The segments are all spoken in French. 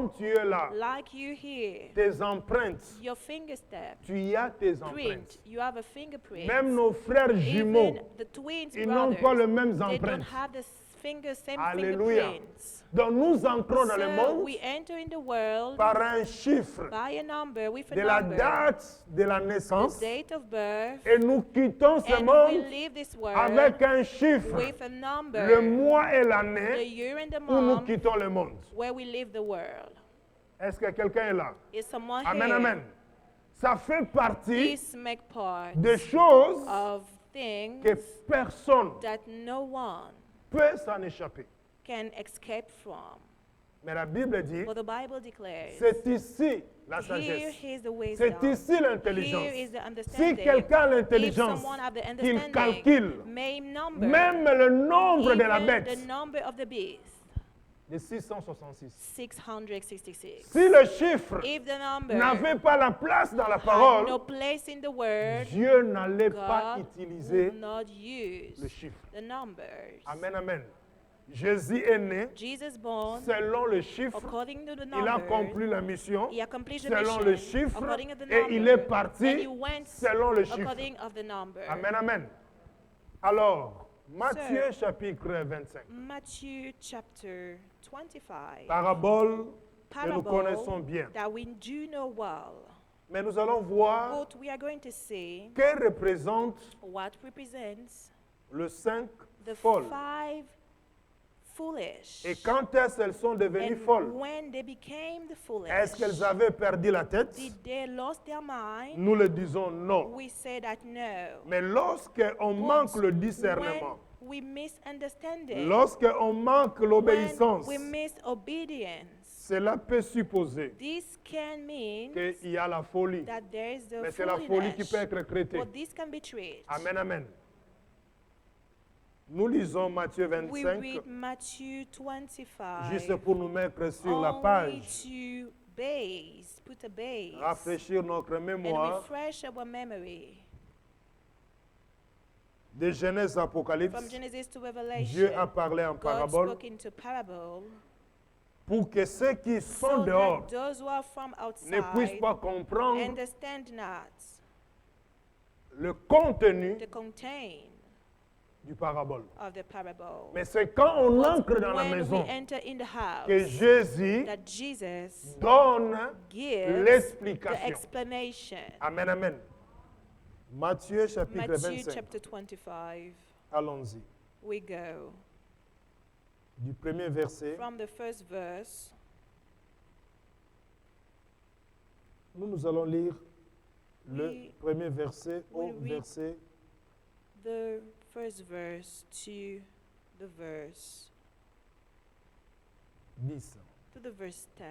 Comme tu es là, like you here, tes empreintes, your finger step, tu y as tes print, empreintes. you have a fingerprint. Même nos frères jumeaux, Even the twins ils n'ont brothers, pas les mêmes they don't empreintes. have the same Alléluia. fingerprints. Donc nous entrons dans le So monde we enter in the world par un chiffre by a number, with a de la number, date de la the naissance date of birth, et nous quittons ce and we monde leave this world avec un chiffre, with a number, le mois et the l'année year and the où nous month, quittons le monde. where we leave the world. Est-ce que quelqu'un est là? Is someone Amen, here? amen. Ça fait partie This make part des choses of things que personne that no one peut s'en échapper. can escape from. Mais la Bible dit, But the Bible declares, c'est ici la here sagesse. is the wisdom. C'est ici l'intelligence. Here is the Si understanding. quelqu'un a If l'intelligence, someone have the qu'il understanding, calcule may number même le nombre de la even bête the number of the beast, de 666. 666. Si le chiffre If the number n'avait pas la place dans la had parole, no place in the word, Dieu n'allait pas God utiliser would not use le chiffre. the numbers. Amen, amen. Jésus est né Jesus born selon le chiffre. according to the Il a number. accompli la mission He accomplished the selon mission le chiffre according to the et number. il est And he parti went selon le chiffre. according of the number. Amen, amen. Alors, Matthieu chapitre 25. Matthew chapter 25. Parabole que nous Parable connaissons bien. that we do know well. Mais nous allons voir But we are going to see que représente what represents le 5 the folles. 5 foolish. Et quand est-ce qu'elles sont devenues And folles? when they became the foolish, Est-ce qu'elles avaient perdu la tête? did they lost their mind? Nous le disons non. We say that no. Mais lorsqu'on manque le discernement, When we misunderstanding, lorsqu'on manque l'obéissance, when we miss obedience, cela peut supposer this can mean qu'il y a la folie. that there is the Mais c'est la folie qui foolishness. peut être traitée. But this can be treated. Amen, amen. Nous lisons Matthieu We 25 read Matthew 25 juste pour nous mettre sur la only page, to base, put a base, rafraîchir notre and mémoire refresh our memory. de Genèse From Apocalypse. Genesis to Dieu Revelation, a parlé en God parabole spoke into parable pour que ceux qui sont so dehors that those who are from ne puissent outside pas comprendre understand not le contenu the contain du parabole. of the parable. Mais c'est quand on But entre dans la when maison we enter in the house, que Jésus that Jesus donne gives the l'explication. explanation. Amen, amen. Matthieu chapitre Matthew 25. chapter 25, Allons-y. we go Du premier verset, from the first verse. nous allons lire le We- premier verset au we read- verset The first verse to the verse 10. to the verse 10.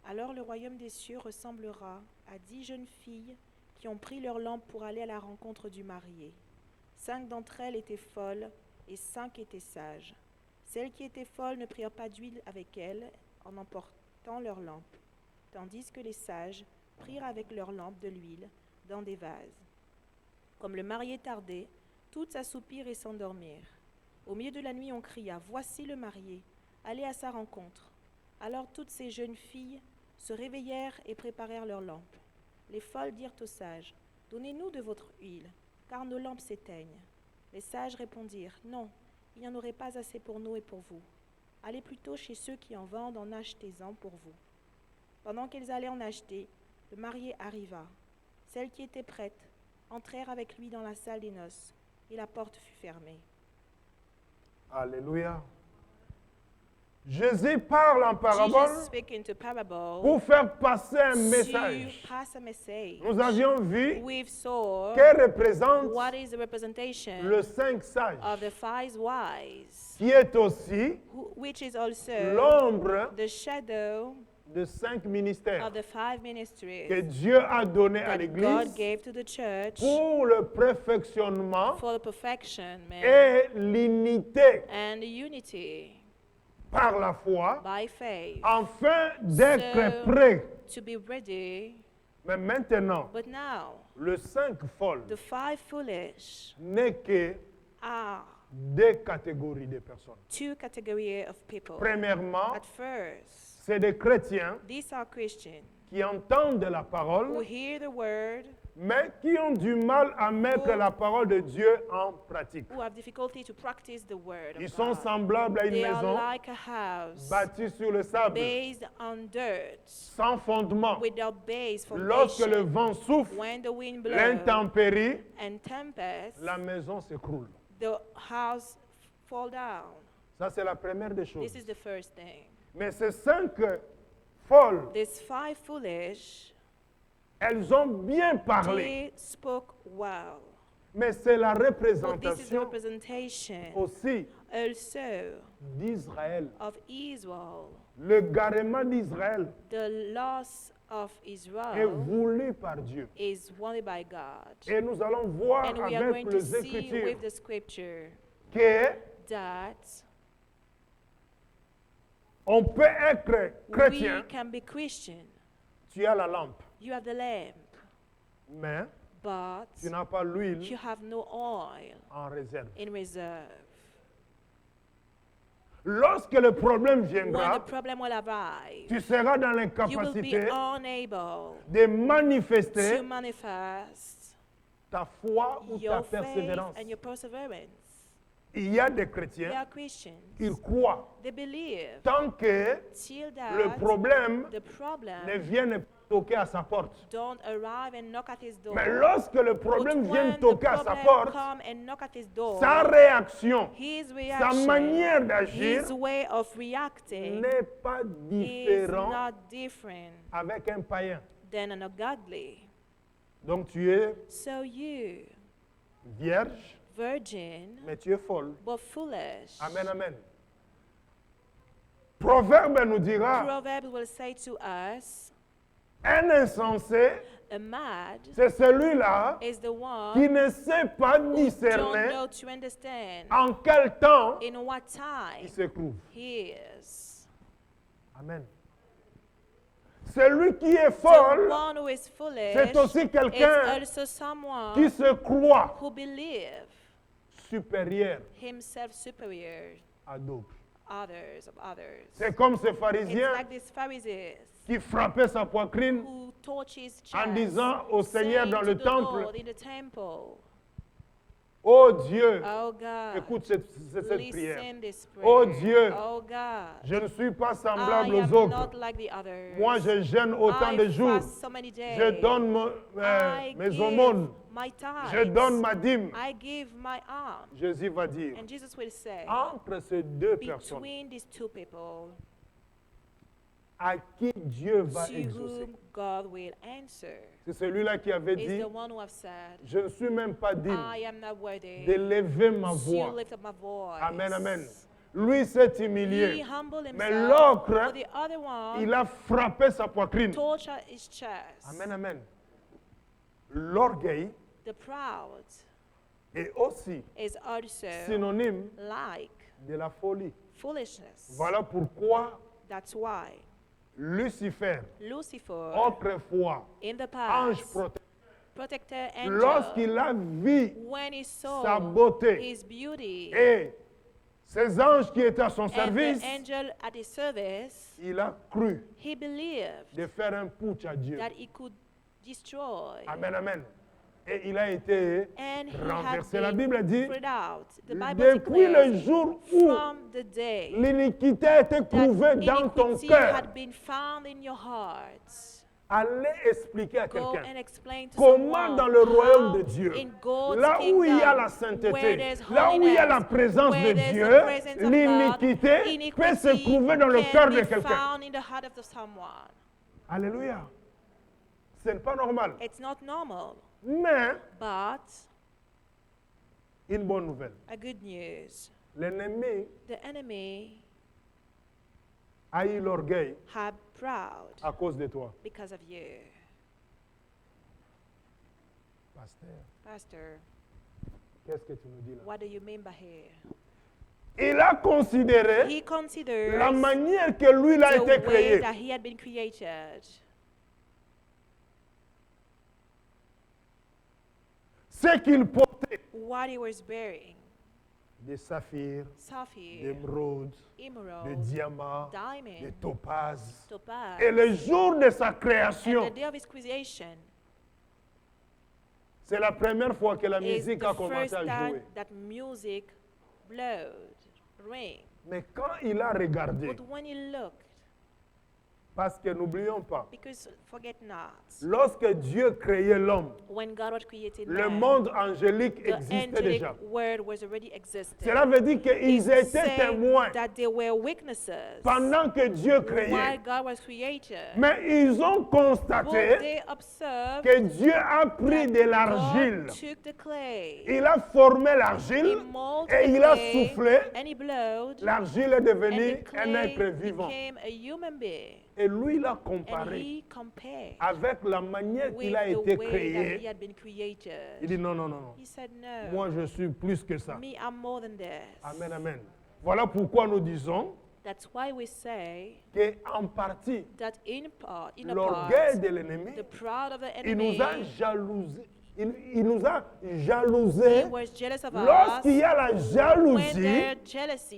Alors le royaume des cieux ressemblera à 10 jeunes filles qui ont pris leur lampe pour aller à la rencontre du marié. 5 d'entre elles étaient folles et 5 étaient sages. Celles qui étaient folles ne prirent pas d'huile avec elles en emportant leur lampe, tandis que les sages prirent avec leur lampe de l'huile dans des vases. Comme le marié tardait, toutes s'assoupirent et s'endormirent. Au milieu de la nuit, on cria « Voici le marié, allez à sa rencontre !» Alors toutes ces jeunes filles se réveillèrent et préparèrent leurs lampes. Les folles dirent aux sages « Donnez-nous de votre huile, car nos lampes s'éteignent. » Les sages répondirent « Non, il n'y en aurait pas assez pour nous et pour vous. Allez plutôt chez ceux qui en vendent, en achetez-en pour vous. » Pendant qu'elles allaient en acheter, le marié arriva. Celles qui étaient prêtes entrèrent avec lui dans la salle des noces, et la porte fut fermée. Alléluia. Jésus parle en Jesus parabole speaking to parable pour faire passer un to message. pass a message. Nous avions vu We've saw que représente what is the representation le 5 sage, of the 5 wise, qui est aussi which is also l'ombre the shadow de 5 ministères of the 5 que ministries Dieu a donné à that l'Église God gave to the church pour le perfectionnement for the perfection et l'unité and the unity par la foi, by faith, afin d'être So- prêt. to be ready. Mais maintenant, But now, le 5 folle the 5 foolish n'est que are deux catégories de personnes. two categories of people. Premièrement, At first, c'est des chrétiens these are Christians qui entendent la who parole, hear the word, mais qui ont du mal à mettre Who- la parole de Dieu en pratique. who have difficulty to practice the word Ils of sont God. semblables à une They are maison like a house bâtie sur le sable, based on dirt, sans fondement. without base Lorsque le foundation. vent souffle, When the wind blows l'intempérie, and tempest, la maison s'écroule. the house fall down. Ça, c'est la première des choses. This is the first thing. Mais ces cinq folles, These five foolish, elles ont bien parlé, they spoke well. mais c'est la But this is the représentation representation aussi also d'Israël. of Israel. Le garement d'Israël The loss of est Israel voulu par Dieu. is wanted by God. Et nous allons voir And we are avec going to les see Écritures with the scripture que that on peut être we chrétien, can be Christian. tu as la lampe, You have the lamp, mais but tu n'as pas l'huile you have no oil en réserve. in reserve. Lorsque le problème When the viendra, problem will arrive, tu seras dans you will be l'incapacité unable de manifester to manifest ta foi ou ta your faith persévérance. and your perseverance. Il y a des They chrétiens, are Christians. ils croient They believe tant que till le that problème the problem ne vienne pas toquer à sa porte. don't arrive and knock at his door. Mais lorsque le problème But vient when the toquer à sa problem porte, come and knock at his door, sa réaction, his sa reaction, manière d'agir his way of reacting n'est pas is différent not different avec un païen. than an ungodly. Donc tu es So you, vierge, virgin, mais tu es folle. but foolish. Amen, amen. Proverbe nous dira, Proverbs will say to us, un insensé, a mad c'est celui-là is the qui one ne sait pas who don't discerner know to understand en quel temps in what time il se trouve. he is. Amen. Celui qui est The folle, one who is foolish c'est aussi is quelqu'un also someone qui se croit who believes supérieur himself superior à d'autres. of others. C'est comme ce It's pharisien like these Pharisees qui frappait sa poitrine who touch his chest, en disant au Seigneur saying dans to le the temple, Lord in the temple, oh Dieu, oh God, écoute cette prière. listen this prayer. Oh Dieu, Oh God, je ne suis pas I semblable am aux autres. not like the others. Moi, je jeûne autant I de jours. fast so many days. Je donne I mes give aumônes. my tithes. Je donne ma dîme. I give my alms. Jésus va dire, And Jesus will say, entre ces deux personnes, between these two people, à qui Dieu va to exaucer. whom God will answer, C'est celui-là qui avait is dit, the one who have said, je ne suis même pas digne I am not worthy d'élever ma to voix. lift up my voice. Amen, amen. Lui s'est He humilié. humbled Mais himself, l'autre, but the other one il a frappé sa poitrine. tortured his chest. Amen, amen. L'orgueil The proud est aussi is also synonyme like de la folie. foolishness. Voilà pourquoi That's why Lucifer, Lucifer, autrefois in the ange past, protecteur, protector angel, lorsqu'il a vu when he sa saw beauté his beauty et ces anges qui étaient à son and service, the angel at his service, il a cru he believed de faire un putsch à Dieu. that he could destroy. Amen, amen. Et il a été And he renversé. had La Bible dit, been freed out. The Bible depuis le declares, jour où from the day l'iniquité a été trouvée that dans ton iniquity cœur, had been found in your heart, allez expliquer à go quelqu'un and explain to comment someone dans le royaume how de Dieu, in God's là où il y a kingdom, la where sainteté, there's là où il y a la holiness, présence de where there's the Dieu, presence of God, l'iniquité peut se trouver dans le can cœur de be quelqu'un. found in the heart of someone. Alléluia. Ce n'est pas normal. It's not normal, Mais, but une bonne nouvelle. a good news. L'ennemi The enemy a eu l'orgueil had proud à cause de toi. because of you. Pasteur, Pastor, qu'est-ce que tu nous dis là? what do you mean by here? Il a considéré He considers la manière que lui il a the été way créé. that he had been created. Ce qu'il portait, What he was bearing. des saphirs, sapphire, d'émeraudes, de emerald, diamants, de diamond, topazes. topaz. Et le jour de sa And création, the day of his creation c'est la première fois que la is musique a the commencé first à time jouer. that music blowed, ring. Mais quand il a regardé, But when he looked, parce que n'oublions pas, because forget not, lorsque Dieu créait l'homme, when God was creating le man, monde angélique the existait angelic déjà. word was already existed. Cela veut dire qu'ils It étaient said témoins that they were witnesses pendant que Dieu while créait. God was created. Mais ils ont But constaté they observed que Dieu a pris that de l'argile. God took the clay, Il a formé he l'argile molded et the il a clay, soufflé. and he blowed, L'argile est and devenue the un clay être vivant. became a human being. Et lui, il a And comparé he compared avec la manière with qu'il a the été way that he créé. had been created. Il dit non, non, non, non. He said, no, Moi, je suis plus que ça. me, I'm more than this. Amen, amen. Voilà pourquoi nous disons That's why we say qu'en partie, that in part, l'orgueil de l'ennemi, the pride of the il nous enemy, a jalousés. Il nous a he jalousés. was jealous of Lorsqu'il us. y a la When jalousie,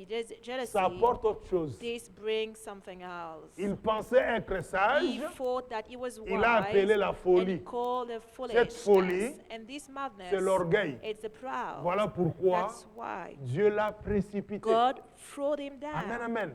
there's jealousy, ça apporte autre chose. this brings something else. Il pensait être sage. He thought that he was Il a appelé wise la folie. and called the Cette folie, foolishness. And this C'est madness, l'orgueil. it's the proud. Voilà pourquoi That's why Dieu l'a précipité. God threw him Amen, down. amen.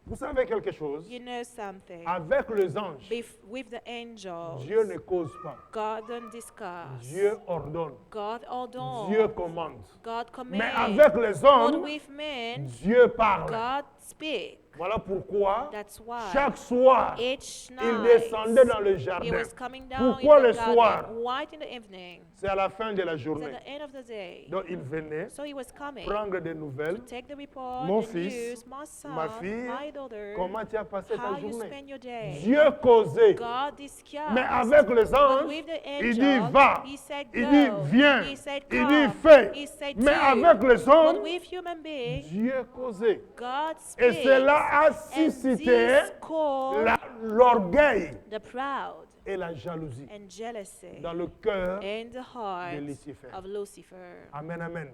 Vous savez quelque chose? You know something? Avec les anges, With the angels, Dieu ne cause pas. God don't discuss. Dieu ordonne. God ordoned. Dieu commande. God Mais commands. avec les But hommes, with men, Dieu parle. God speaks. Voilà pourquoi That's why chaque soir, each il night descendait dans le he jardin. was coming down Pourquoi in le the garden, soir? white in the evening. C'est à la fin de la It's journée. at the end of the day. Donc il venait So he was coming prendre des nouvelles. to take the report, Mon the fils, news, my son, ma fille, my daughter, comment tu as passé how ta you journée? spend your day. Dieu causait. God discussed. Mais avec les But anges, with the il dit angel, va, he said il go, dit viens, he said il come, dit fais. he said Mais do. avec les But hommes, with human beings, Dieu causait. God Et speaks. cela a And suscité this caused l'orgueil the proud et la jalousie and jealousy dans le cœur in the heart de Lucifer. of Lucifer. Amen, amen.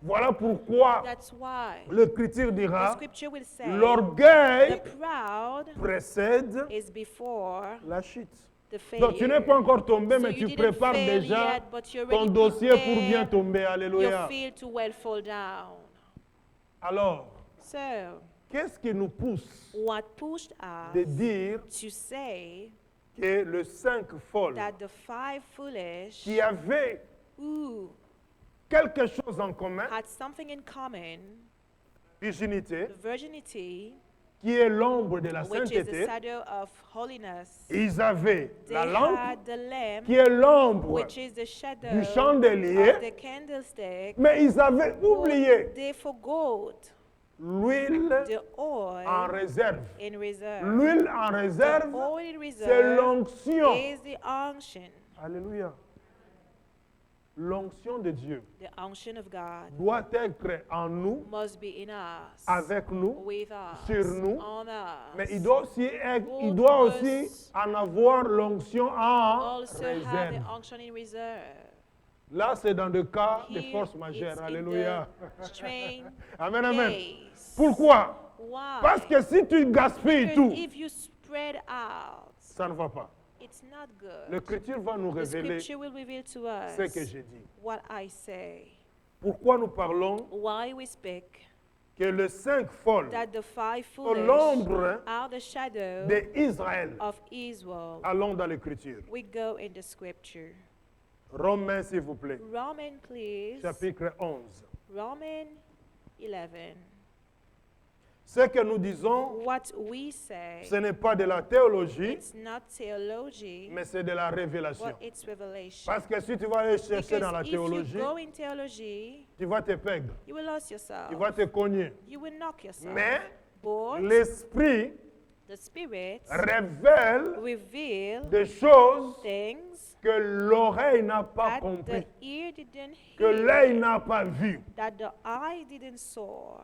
Voilà pourquoi That's why l'Écriture the dira scripture will say the l'orgueil proud précède is before la chute. the Donc tu n'es failure. pas encore tombé, So mais you tu didn't prépares fail déjà yet, but you ton already dossier pour prepared bien tomber. Alléluia. your field to well fall down. Alors, So, qu'est-ce qui nous pousse what pushed us de dire to say que le 5 folle that the five foolish qui avait who quelque chose en commun, had something in common, virginité, the virginity, qui est l'ombre de la which is the sainteté, shadow of holiness. ils avaient They la lampe, had the lamp, qui est l'ombre which is the shadow du of chandelier, the candlestick. mais ils avaient oublié They forgot l'huile the en oil réserve. in reserve. L'huile en The réserve, oil in c'est reserve l'onction. is the unction. Alléluia. L'onction de Dieu The unction of God doit être en nous, must be in us, avec nous, with us, sur nous, on us. mais il doit aussi, il Both doit must aussi en avoir l'onction en also have réserve. the unction in reserve. Là, c'est dans le cas des Here forces it's majeures. in Alléluia. the strain Amen, amen. case. Pourquoi? Why? Parce que si tu gaspilles Because tout, if you spread out, ça ne va pas. it's not good. L'Écriture va nous The révéler scripture will reveal to ce que us j'ai dit. what I say. Pourquoi nous parlons Why we speak que le 5 folle that the five au foolish l'ombre are the shadow d'Israël. of Israel. Allons dans l'Écriture. We go in the scripture. Romains, s'il vous plaît. Romans, please. Chapitre 11. Romans 11. Ce que nous disons, What we say, ce n'est pas de la théologie, it's not theology, mais c'est de la révélation. but it's revelation. Parce que si tu vas aller chercher dans la Because if you théologie, go in theology, tu vas te perdre, you will lose yourself. tu vas te cogner. You will knock yourself. Mais But l'Esprit the Spirit révèle reveal des choses things que l'oreille n'a pas that compris, the ear didn't que hear, l'œil n'a pas vu. that the eye didn't saw.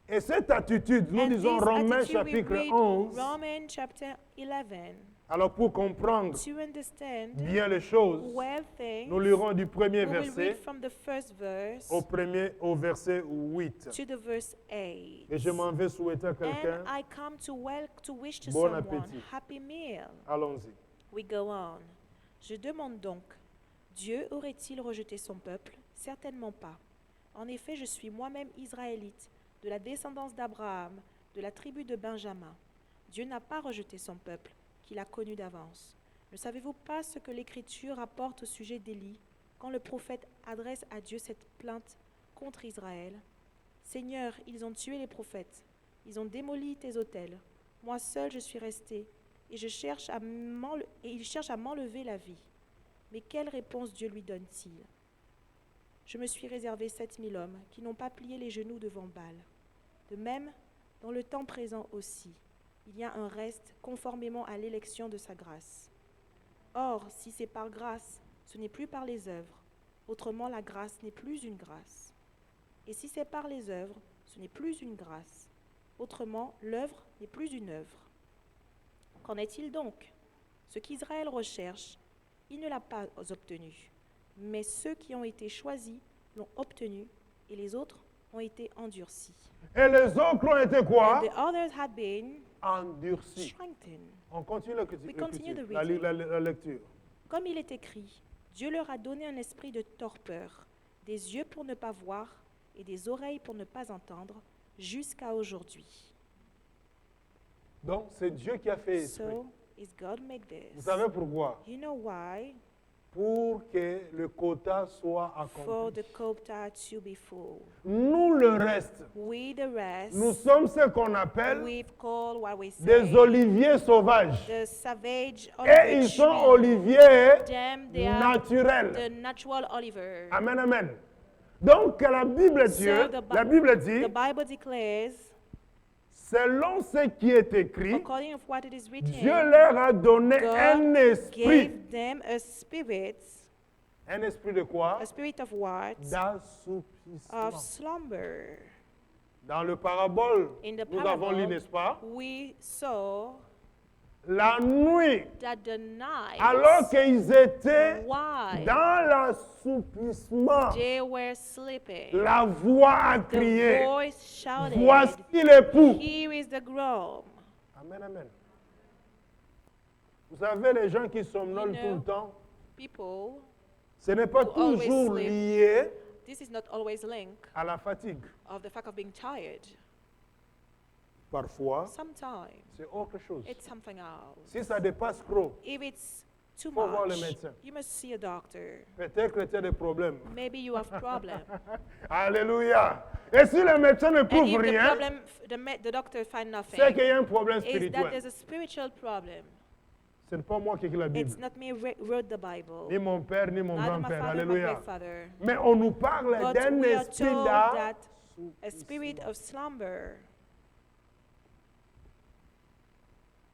Et cette attitude, nous And disons this Romains attitude we chapitre read 11, Romans chapter 11. Alors pour comprendre To understand bien les choses, well things, nous lirons du premier we will verset read from the first verse au verset 8. to the verse 8. Et je m'en vais souhaiter à And quelqu'un, I come to wish to Bon someone appétit. happy meal. allons-y. We go on. Je demande donc, Dieu aurait-il rejeté son peuple? Certainement pas. En effet, je suis moi-même israélite, de la descendance d'Abraham, de la tribu de Benjamin. Dieu n'a pas rejeté son peuple, qu'il a connu d'avance. Ne savez-vous pas ce que l'Écriture rapporte au sujet d'Élie, quand le prophète adresse à Dieu cette plainte contre Israël? Seigneur, ils ont tué les prophètes, ils ont démoli tes autels. Moi seul je suis resté, et ils cherchent à m'enlever la vie. Mais quelle réponse Dieu lui donne-t-il? Je me suis réservé 7000 hommes qui n'ont pas plié les genoux devant Baal. De même, dans le temps présent aussi, il y a un reste conformément à l'élection de sa grâce. Or, si c'est par grâce, ce n'est plus par les œuvres. Autrement, la grâce n'est plus une grâce. Et si c'est par les œuvres, ce n'est plus une grâce. Autrement, l'œuvre n'est plus une œuvre. Qu'en est-il donc? Ce qu'Israël recherche, il ne l'a pas obtenu. Mais ceux qui ont été choisis l'ont obtenu, et les autres ont été endurcis. Et les autres ont été quoi? And the others had been Endurcis. strengthened. On continue We continue the la lecture. Comme il est écrit, Dieu leur a donné un esprit de torpeur, des yeux pour ne pas voir et des oreilles pour ne pas entendre, jusqu'à aujourd'hui. Donc c'est Dieu qui a fait esprit. So is God make Vous this? savez pourquoi? You know why? Pour que le quota soit For accompli. the quota to be full. Nous, le reste, We the rest, nous sommes ce qu'on appelle we've called what we say des oliviers sauvages. the savage Et olive ils sont tree. oliviers Them, they are naturels. the natural oliver. Amen, amen. Donc la Bible dit, So the la Bible dit, The Bible declares, selon ce qui est écrit, according to what it is written, Dieu leur a donné un God esprit. gave them a spirit De quoi? of what? D'assoupissement. Of slumber. Dans le parabole, In the nous avons lu, parable, n'est-ce pas? we saw La nuit, that the night, alors qu'ils étaient while dans l'assoupissement, they were sleeping, la voix a the crié, voice shouted, voici l'époux. here is the groom. Amen, amen. Vous savez, les gens qui somnolent You tout know, le temps, People, ce n'est pas who always toujours sleep. lié this is not always linked à la fatigue. of the fact of being tired. Parfois, Sometimes c'est autre chose. it's something else. Si ça dépasse trop, If it's too Faut voir le much, médecin. you must see a doctor. peut-être que tu as des problèmes. Maybe you have problem. Alléluia. Et si le médecin ne And trouve if the rien, problem, the doctor find nothing, c'est qu'il y a un problème is that spirituel. there's a spiritual problem. Ce n'est pas moi qui écris la Bible, It's not me wrote the Bible, ni mon père, ni mon neither my grand-père. father, my Alléluia. grandfather. Mais on nous parle But d'un we are esprit told that a spirit d'assoupissement. of slumber.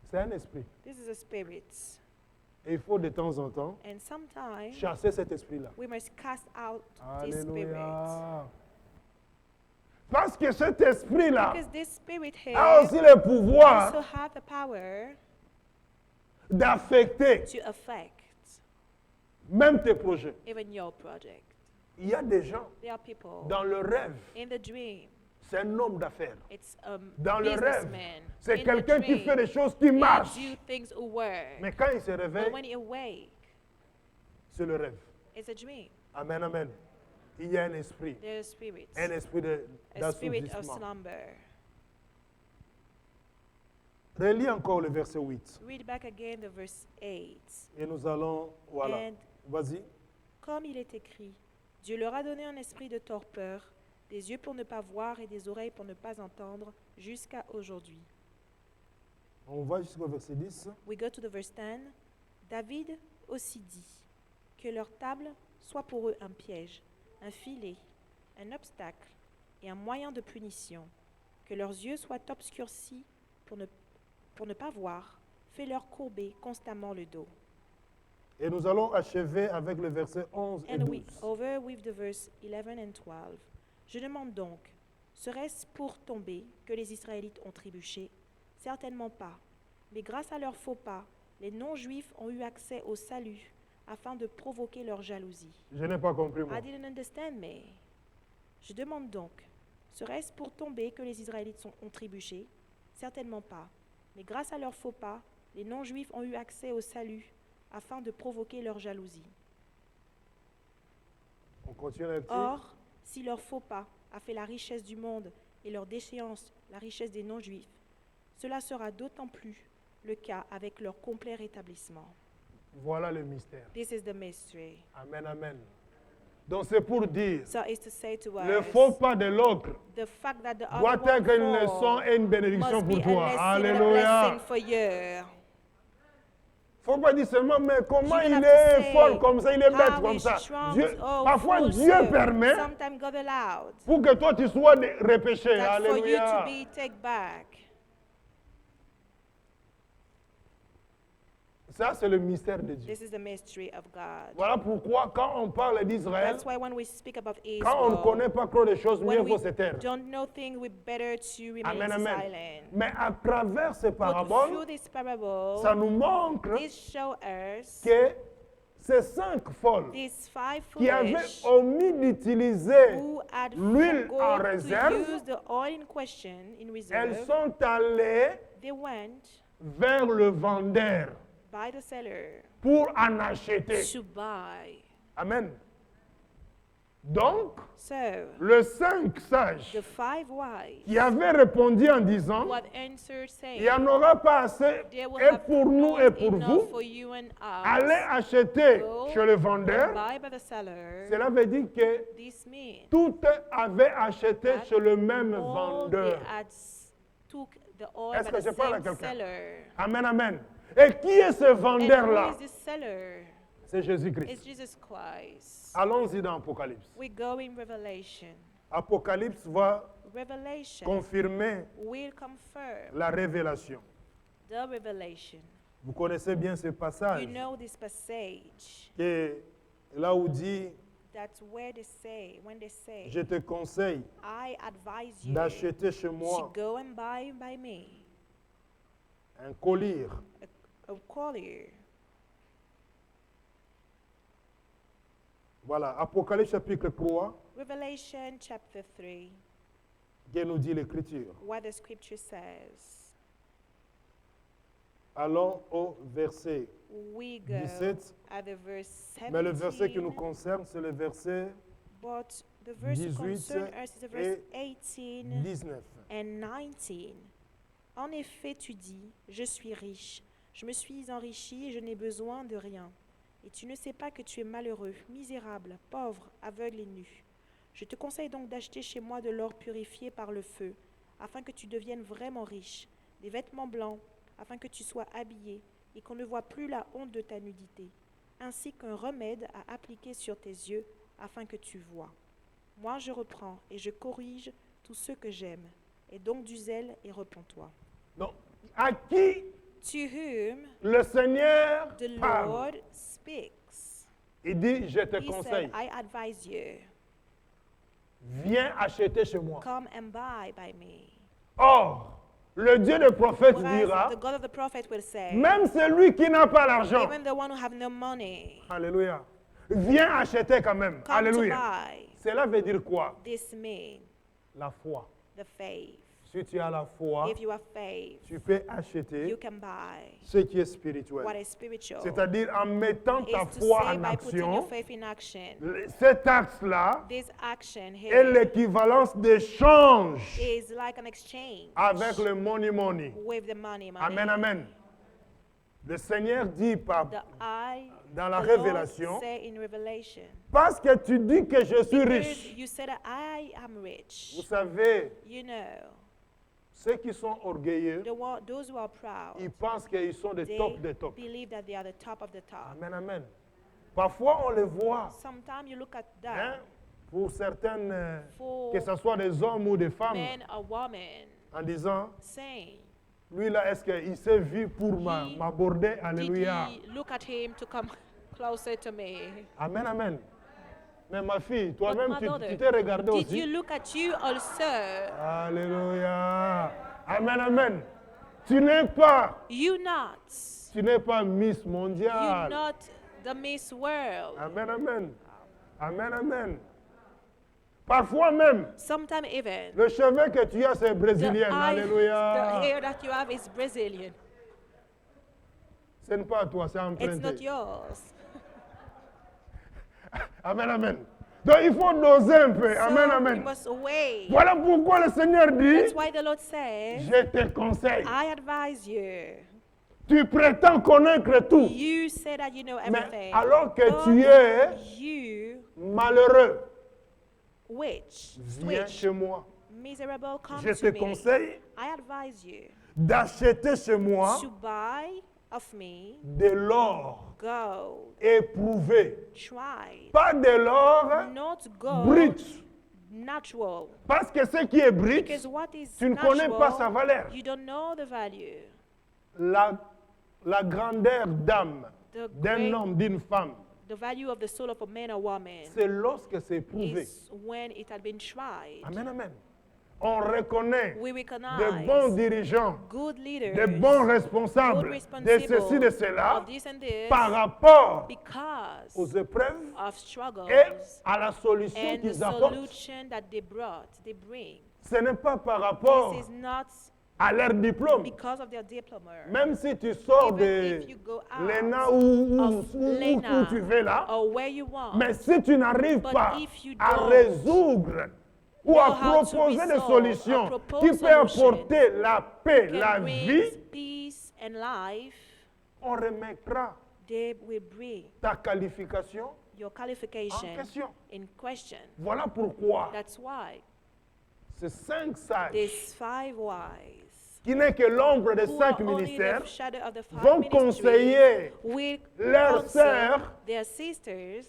C'est un esprit. This is a spirit, Et il faut de temps en temps and sometimes chasser cet esprit-là. we must cast out this spirit, Alléluia. Parce que cet esprit-là because this spirit a here aussi le pouvoir also have the power d'affecter to affect même tes projets. even your project. Il y a des gens, There are people dans le rêve, in the dream. c'est un homme d'affaires. It's a Dans le rêve, businessman. c'est In the quelqu'un qui dream, fait des choses qui he marchent. do things who work. Mais quand il se But réveille, when he awake, c'est le rêve. it's a dream. Amen, amen. Il y a un esprit There's a spirit. un esprit A spirit of d'assoupissement. slumber. Relis encore le verset 8. Read back again the verse 8. Et nous allons, voilà. And Vas-y. comme il est écrit, Dieu leur a donné un esprit de torpeur, des yeux pour ne pas voir et des oreilles pour ne pas entendre, jusqu'à aujourd'hui. On va jusqu'au verset 10. We go to the verse 10. David aussi dit que leur table soit pour eux un piège, un filet, un obstacle et un moyen de punition, que leurs yeux soient obscurcis pour ne pas voir, fais-leur courber constamment le dos. Et nous allons achever avec le verset 11 et And 12. we over with the verse 11 and 12. Je demande donc, serait-ce pour tomber que les Israélites ont trébuché? Certainement pas. Mais grâce à leurs faux pas, les non-juifs ont eu accès au salut afin de provoquer leur jalousie. Je n'ai pas compris, moi. I didn't understand me. Je demande donc, serait-ce pour tomber que les Israélites ont trébuché? Certainement pas. Mais grâce à leur faux pas, les non-juifs ont eu accès au salut afin de provoquer leur jalousie. On continue là-dessus. Or, si leur faux pas a fait la richesse du monde et leur déchéance la richesse des non-juifs, cela sera d'autant plus le cas avec leur complet rétablissement. Voilà le mystère. This is the mystery. Amen, amen. Donc c'est pour dire, So it's to say to le us, faux pas de l'autre the fact that the doit other être une one leçon fall et une bénédiction must pour be toi. a lesson Alléluia. for you. Faut pas dire seulement, mais comment You il don't have est to say, fort comme ça, il est bête how comme is ça. strong, Dieu, oh, parfois fool, Dieu so permet sometimes God allowed pour que toi tu sois repêché. that for you to Alléluia. be take back. Ça, c'est le mystère de Dieu. This is the mystery of God. Voilà pourquoi quand on parle d'Israël, That's why when we speak about quand on ne Israel, connaît pas trop les choses, mieux when we vaut se taire. don't know things, we better to remain Amen, amen. silent. Mais à travers ces But paraboles, through this parable, ça nous montre this show us que ces 5 folles these five qui avaient foolish omis d'utiliser who had l'huile en forgot to réserve, use the oil in question in elles reserve, sont allées they went vers le vendeur by the seller pour en acheter. to buy. Amen. Donc, So, les 5 sages the five wise qui avaient répondu en disant, who had answered il n'y en saying, aura pas assez, there will et have pour nous not et pour enough vous, for you and allez us. acheter Go chez le and vendeur. buy by the seller. Cela veut dire que This means tout avait acheté that chez le même all they vendeur. had took the oil Est-ce by que the je parle à same quelqu'un? seller. Amen, amen. Et qui est ce And who vendeur-là? is this seller? C'est Jésus-Christ. It's Jesus Christ. Allons-y dans Apocalypse. We go in Revelation. Apocalypse va Revelation confirmer will confirm la révélation. the revelation. Vous connaissez bien ce passage You know this passage. qui là où dit, That's where they say, when they say, je te conseille I advise you d'acheter chez to moi go and buy by me un collier a collier. Voilà, Apocalypse chapitre 3, Revelation chapter 3, qui nous dit l'Écriture. what the scripture says. Allons au verset We go 17. at the verse 17. Mais le verset qui nous concerne, c'est le verset But the verse 18 concern us is the verse et 18 19. and 19. En effet, tu dis, je suis riche, je me suis enrichi et je n'ai besoin de rien. Et tu ne sais pas que tu es malheureux, misérable, pauvre, aveugle et nu. Je te conseille donc d'acheter chez moi de l'or purifié par le feu, afin que tu deviennes vraiment riche, des vêtements blancs, afin que tu sois habillé et qu'on ne voit plus la honte de ta nudité, ainsi qu'un remède à appliquer sur tes yeux, afin que tu vois. Moi je reprends et je corrige tous ceux que j'aime. Et donc du zèle et repens-toi. Donc, à qui To whom le Seigneur the parle? Lord speaks. Il dit, je te He conseille, said, I advise you, viens acheter chez moi. come and buy by me. Or, le Dieu des prophètes Whereas dira, the God of the prophet will say, même celui qui n'a pas l'argent, even the one who have no money, alléluia, viens acheter quand même. come Alléluia. to buy. Cela veut dire quoi? This means La foi. the faith. Si tu as la foi, If you have faith, tu peux you acheter can buy ce qui est spirituel. what is spiritual. C'est-à-dire en mettant ta Is to foi say en by putting your action, faith in action. cet axe-là This action est here l'équivalence d'échange is like an exchange avec le money. with the money. Amen, amen. Le Seigneur dit dans la The Lord révélation, say in Revelation, parce que tu dis que je suis because riche. you said that I am rich. Vous savez, You know, ceux qui sont orgueilleux, those who are proud, ils pensent qu'ils sont des they top des tops. believe that they are the top of the top. Amen, amen. Parfois, on les voit, Sometimes you look at hein, that pour certaines, for que ce soit des hommes ou des femmes, men or women en disant, saying, lui là, est-ce qu'il s'est vu pour m'aborder? did Alléluia. he look at him to come closer to me? Amen, amen. Mais ma fille, toi-même, But my daughter, tu t'es regardé did you aussi. look at you also? Alléluia. Amen, amen. Tu n'es pas You not Tu n'es pas Miss You're mondiale. not the Miss World. Amen, amen. Amen, amen. Parfois même, Sometimes even le cheveu que tu as, c'est the brésilien. the Alléluia. hair that you have is Brazilian. Ce n'est pas à toi, c'est It's not emprunté. yours. Amen, amen. Donc il faut doser un peu. Amen, So you amen. must weigh. Voilà pourquoi le Seigneur That's dit, why the Lord says, je te conseille. I advise you. Tu prétends connaître tout. You say that you know Mais everything. alors que but tu es you, malheureux, which, viens switch, chez moi. miserable, come Je to te me. conseille I advise you d'acheter chez moi to buy of me de l'or gold. éprouvé. Try. Pas de l'or Not gold, brut. natural. Parce que ce qui est brut, Because what is tu ne connais pas sa natural, valeur. you don't know the value. La grandeur d'âme The d'un great- homme, d'une femme, The value of the soul of a man or woman c'est lorsque c'est éprouvé. is when it had been tried. Amen, amen. On reconnaît We de recognize bons dirigeants, good leaders, de bons good responsables de responsible ceci, de cela, of this and this par rapport because aux épreuves of struggles et à la solution and the qu'ils apportent. solution that they bring. Ce n'est pas par rapport This is not à leur diplôme. because of their diploma. Même si tu sors Even de if you go out l'ENA ou of Lena où tu veux là, or where you want, mais si tu n'arrives But pas if you à don't résoudre ou à know how to proposer des resolve, solutions or propose qui peuvent solutions apporter la paix, can la bring vie, peace and life, on remettra they will bring ta qualification your en qualification question. in question. Voilà pourquoi That's why ces 5 sages, these 5 wise, qui n'est que l'ombre des who 5 are only ministères, the shadow of the 5 vont ministries, conseiller will leurs counsel sœurs, their sisters,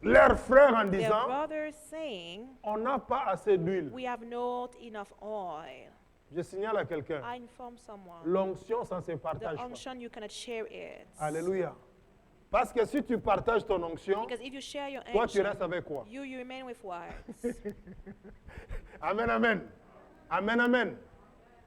leurs frères en their disant, brothers, saying, on n'a pas assez d'huile. we have not enough oil. Je signale à quelqu'un, I inform someone, l'onction, ça ne se the partage pas. unction, you cannot share it. Alléluia. Parce que si tu partages ton onction, Because if you share your toi tu unction, restes avec quoi? you remain with what? Amen, amen. Amen, amen.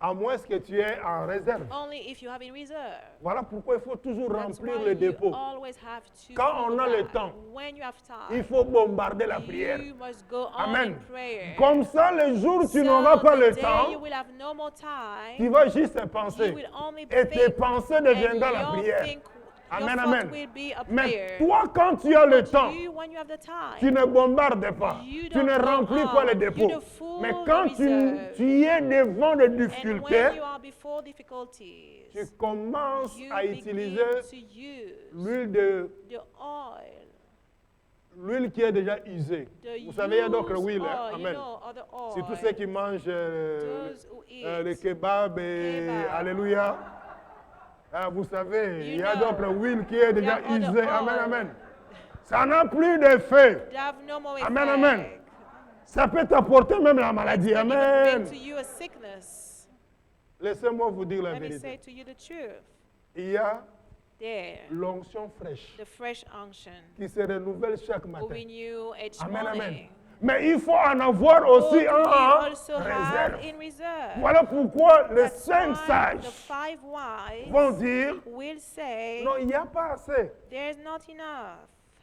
À moins que tu aies en réserve. Only if you have in reserve. Voilà pourquoi il faut toujours That's remplir why le you dépôt. always have to Quand fill on a le that. temps, When you have Il time, faut bombarder la prière. you must go on Amen. in prayer. Comme ça, le jour où tu So n'auras pas the le day temps, you will have no more tu time, vas juste you penser. will only Et tes think, pensées and deviendront la your prière. think, Amen, your amen. thought will be a Mais prayer. toi, quand tu as le But temps, you, when you have the time, tu ne bombardes pas. You Tu don't ne go remplis on. pas les You dépôts. don't fill Mais the quand reserve. tu es devant des and when difficultés, you are before difficulties, tu commences you à begin utiliser to use l'huile oil, l'huile qui est déjà usée. the Vous savez, il y a d'autres used huiles. oil, Hein? you Amen. know, other oil. C'est tous ceux qui mangent Those who eat les kebabs et kebab. alléluia. Ah, vous savez, You il y a know, d'autres huiles qui est déjà there are other usée. Amen, oil. amen. Ça n'a plus d'effet. They have no more effect. Amen, amen. Ça peut t'apporter même la maladie. It can even Amen. bring to you a sickness. Laissez-moi vous dire la Let me say vérité. to you the truth. Il y a There, l'onction fraîche the fresh unction qui se renouvelle chaque will matin. renew each Amen, morning. amen. Mais il faut en avoir aussi But un we en also have réserve. in reserve. Voilà pourquoi les That's 5 why sages the 5 wise vont dire, will say, non, il n'y a pas assez. there's not enough.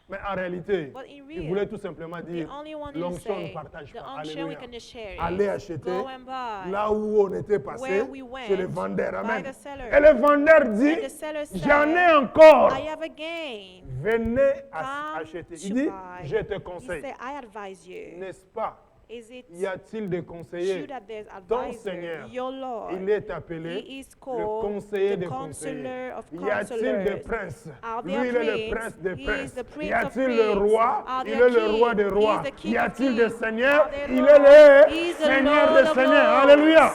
Mais en réalité, But in il real, voulait tout simplement The dire, only one who l'onction ne say, partage the pas. unction we Alléluia. can just share Allez it. acheter Go and buy. là où on était passé, Where we went, chez le vendeur. by Amen. the seller. Et le vendeur dit, And the seller said, j'en ai encore. I have a gain. Venez Come acheter. to Il dit, buy. je te He conseille. said, I advise you. N'est-ce pas? Is it Y a-t-il des true conseillers? that there's Ton advisor, Seigneur, your Lord, il est appelé he is le called conseiller the des conseillers. counselor of Y a-t-il des counselors? princes? Are Lui, there il est le prince? prince des He is princes. the prince Y of a-t-il le prince. roi? Are Il there est le roi king? des He rois. is the king Y of a-t-il des kings. seigneurs? Are there Il lords? est le He is the Seigneur Lord des of seigneurs. lords. Alléluia.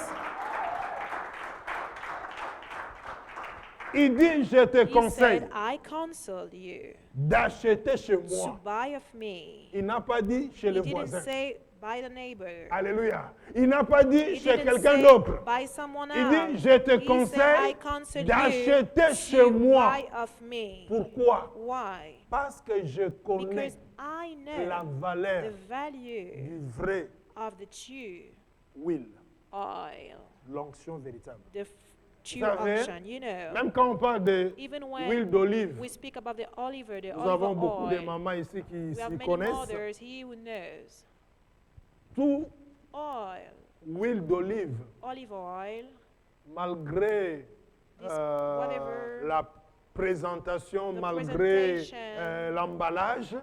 Il dit, je te He conseille said, I counsel you d'acheter chez to moi. buy of me. Il n'a pas dit chez He le didn't voisin. say by the neighbor. Alléluia. Il n'a pas dit He chez didn't quelqu'un say d'autre. by someone Il dit, else. je te He said, I conseille counsel d'acheter you chez to moi. buy of me. Pourquoi? Why? Parce que je connais Because I la know valeur the value du vrai of the true huile, oil, l'onction véritable. the true savez, unction. You know, même quand on parle de even when huile d'olive, we speak about the olive, the nous olive avons beaucoup de oil, mamans ici qui we have s'y many connaissent. mothers here who knows. Tout Oil, huile d'olive, olive oil, malgré This- whatever la présentation, the malgré presentation. l'emballage,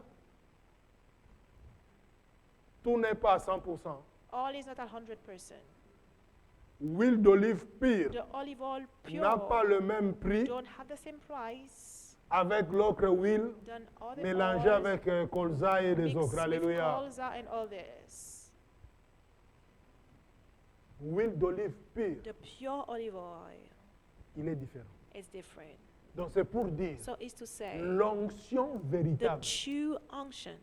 tout n'est pas à 100%. Oil is not 100%. Huile d'olive pure The olive oil n'a pas pure le même prix don't have the same price avec l'autre huile than other mélangée oils avec colza et des mixed ocres. with Alléluia. colza and others. Huile d'olive pure, The pure olive oil il est différent. is different. Donc c'est pour dire So it's to say l'onction the véritable, true unction,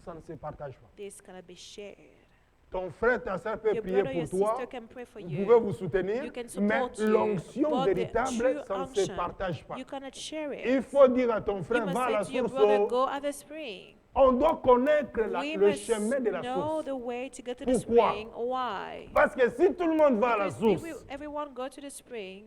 ça ne se partage pas. this cannot be shared. Ton frère, ta soeur peut Your prier brother, your pour toi, sister can pray for vous you. pouvez vous soutenir, You can mais support you, l'onction but the véritable, true ça ne se unction, partage pas. you cannot share Il it. faut dire à ton You frère, must va à la say to your source. brother, go at the spring. On doit connaître We le must chemin de la know source. the way to go to the Pourquoi? spring. Why? Parce que si tout le monde va à la Because if source, everyone go to the spring,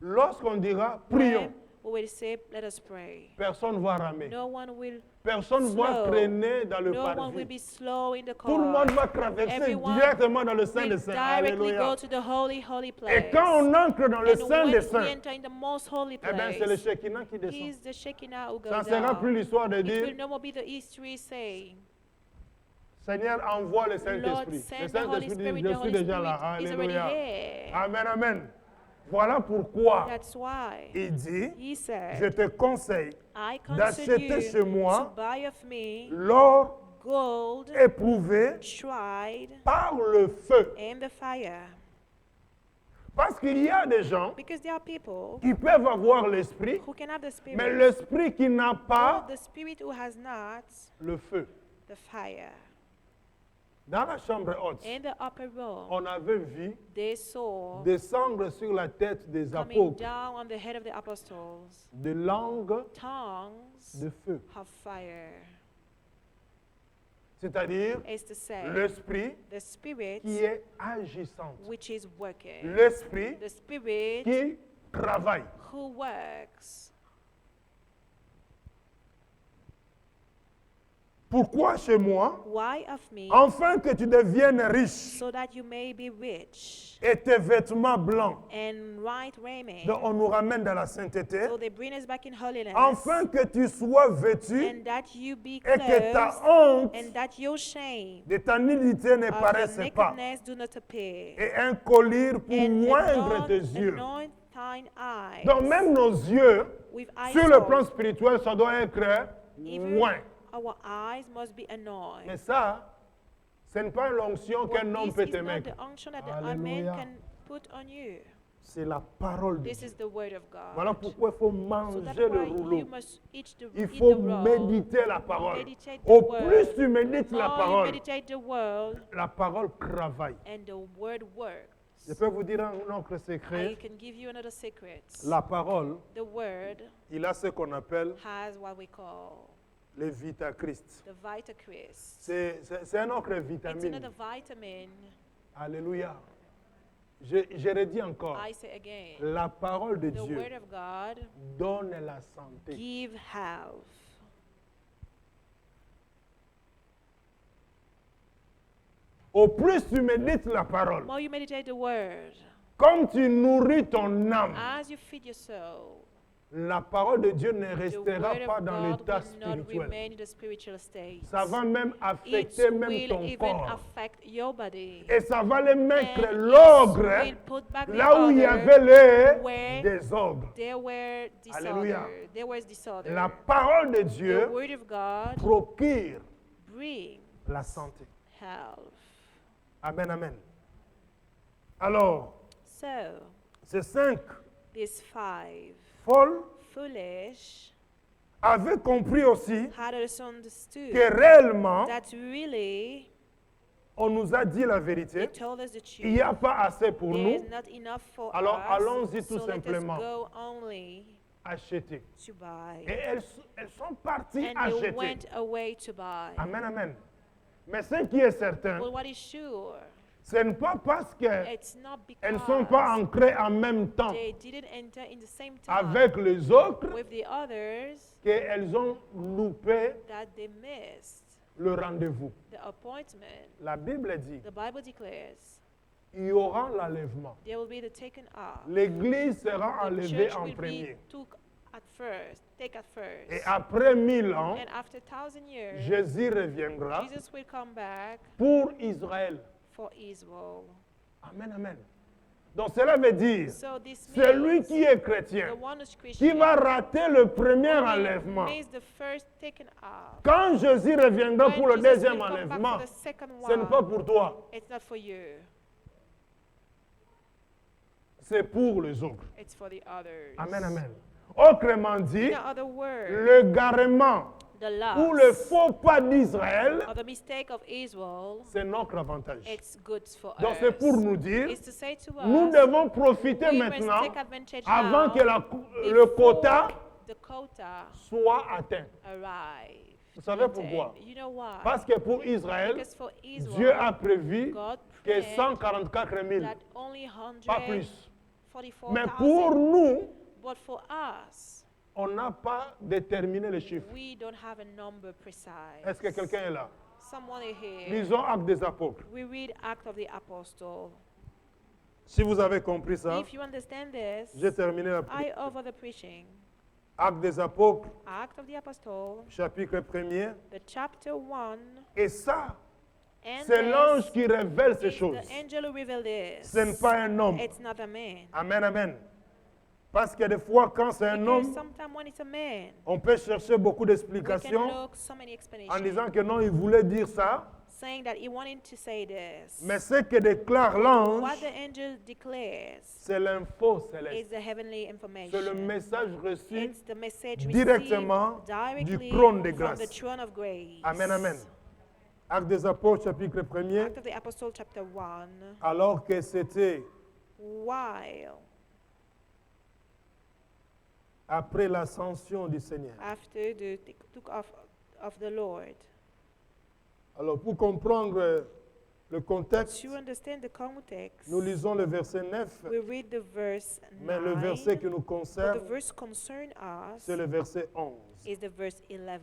lorsqu'on dira prions, then we will say, let us pray. personne ne va ramer. No one will Personne ne va slow. traîner dans le No one will parvis. be slow in the Tout le car. monde va traverser Everyone directement dans le Saint will des Saints. directly Alléluia. go to the holy Et place. quand on entre dans le And Saint when des we Saints, enter in the most holy eh bien, c'est le place, Shekinah qui descend. He's the Shekinah who Ça ne goes sera plus down. l'histoire de It dire, will no more be the history saying, Seigneur, envoie le Lord, Saint-Esprit. Le send the Holy Saint-Esprit dit, Spirit. je The suis Holy déjà là. Spirit is already Alléluia. here. Amen, amen. Voilà pourquoi That's why il dit, He je said, te conseille I counsel d'acheter you chez moi to buy of me l'or gold éprouvé tried par le feu. in the fire. Parce qu'il y a des gens Because there are people qui peuvent avoir l'esprit, who can have the Spirit, mais l'esprit qui n'a but pas the Spirit who has not le feu. the fire. Dans la chambre haute, In the upper room, on avait vu they saw descendre sur la tête des coming apôtres down on the head of the apostles de langues tongues de feu. of fire. C'est-à-dire Is to say, l'esprit the Spirit qui est agissant. which is working, L'esprit the Spirit qui travaille. who works. Pourquoi chez moi? Why of me? Afin que tu deviennes riche So that you may be rich et tes vêtements blancs. and right raiment. Donc on nous ramène dans la sainteté. So they bring us back in holiness. Afin que tu sois vêtu And that you be et que ta clothed, honte and that your shame de ta nudité ne of paraisse your pas. nakedness do not appear. Et un collier pour And moindre tes yeux. anoint thine eyes. Donc même nos yeux, With eyes sur le plan also, spirituel, ça doit être even loin. our eyes must be anointed. Mais ça, ce n'est pas l'onction But qu'un homme this peut is not émettre. the unction that a Alléluia. man can put on you. C'est la parole de This Dieu. is the word of God. Voilà pourquoi il faut So manger that's le why rouleau. you must eat Il eat faut the roll. méditer la parole. Meditate the Au word. plus tu médites la More you parole, meditate the word, la parole travaille. and the word works. Je peux vous dire un autre I secret. can give you another secret. La parole, The word il a ce qu'on appelle has what we call le Vitachrist. the Vitachrist. C'est un autre It's vitamine. another vitamin. Alléluia. Je redis encore. I say again, La parole de the Dieu word of God donne la santé. give health. Au plus tu médites la parole, More you meditate the word, comme tu nourris ton âme, as you feed your soul, la parole de Dieu ne the restera word pas of dans God l'état will not spirituel. remain in the spiritual state. Ça va même It affecter même will ton even corps. affect your body. Et ça va les mettre And it l'ordre will put back the là où il y order avait les where désordres. there were disorder. Alléluia. There was disorder. La parole de The Dieu word of God procure brings la santé. health. Amen, amen. Alors, So, ces 5 these 5 folles foolish avaient compris aussi had also understood que réellement, that really on nous a dit la they vérité, told us the il n'y truth. a pas assez pour There is nous, not enough for alors us, allons-y tout so let us simplement. go only acheter. to buy. Et elles sont parties And they acheter. went away to buy. Amen, amen. Mais ce qui est certain, But what is sure, Ce n'est pas parce qu'elles It's not ne sont pas because ancrées en même temps they didn't enter in the same time avec les autres with the others qu'elles ont loupé that they missed le rendez-vous. the appointment. La Bible dit, The Bible declares il y aura l'enlèvement. there will be the taken off. L'Église sera The enlevée church en will be premier. take at first. Et après 1000 ans, And after 1,000 years, Jésus reviendra Jesus will come back pour Israël. for Israel. Amen, amen. Donc cela veut dire, So this celui means qui est the chrétien, one who's qui Christian va rater le premier will enlèvement, miss the first taken off. quand Jésus reviendra When pour le Jesus deuxième will come back enlèvement, for the second ce n'est pas one, pour toi, it's not for you, c'est pour les autres. it's for the others. Amen, amen. Autrement dit, In other words, le garement the ou le loss faux pas d'Israël, or the mistake of Israel, c'est notre avantage. it's good for Donc us. c'est pour nous dire, It's to say to nous us, devons profiter we must maintenant take advantage avant now que le before quota the quota soit atteint. arrive. Vous savez pourquoi? You know why? Parce que pour Israël, Because for Israel, Dieu a prévu God que prayed 144 000, that only pas plus. 144,000. Mais pour nous, But for us, on n'a pas déterminé le chiffre. we don't have a number precise. Est-ce que quelqu'un est là? Someone is here. Lisons Actes des Apôtres. We read Act of the Apostle. Si vous avez compris ça, If you understand this, j'ai terminé la I over the preaching. Actes des Apôtres, Act of the Apostle, chapitre 1er. the chapter 1. Et ça, And c'est l'ange this qui révèle ces is choses. the angel who revealed this. Ce n'est pas un homme. It's not a man. Amen, amen. Parce que des fois, quand c'est un Because homme, sometimes when it's a man, on peut chercher beaucoup we can d'explications look so many en explanations, disant que non, il voulait dire ça. saying that he wanted to say this. Mais ce que déclare l'ange, What the angel declares c'est l'info is céleste. the heavenly C'est le information. message reçu. It's the message directement received du directly trône de from grâce. the throne of grace. Amen, amen. Actes des Apôtres, chapitre 1er. Act of the Apostle chapter 1. Alors que c'était While après l'ascension du Seigneur. after the took off of the Lord. Alors, pour comprendre le contexte, To understand the context, nous lisons le verset 9, we read the verse 9. mais le verset qui nous But the concerne, verse concern us c'est le verset 11. is the verse 11.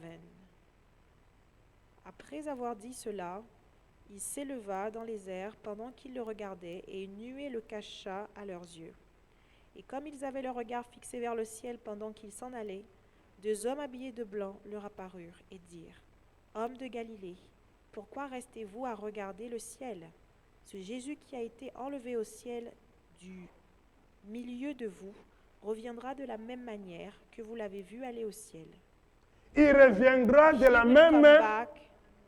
Après avoir dit cela, il s'éleva dans les airs pendant qu'ils le regardaient, et une nuée le cacha à leurs yeux. Et comme ils avaient leur regard fixé vers le ciel pendant qu'ils s'en allaient, deux hommes habillés de blanc leur apparurent et dirent : Hommes de Galilée, pourquoi restez-vous à regarder le ciel ? Ce Jésus qui a été enlevé au ciel du milieu de vous reviendra de la même manière que vous l'avez vu aller au ciel. Il reviendra de la He will même come back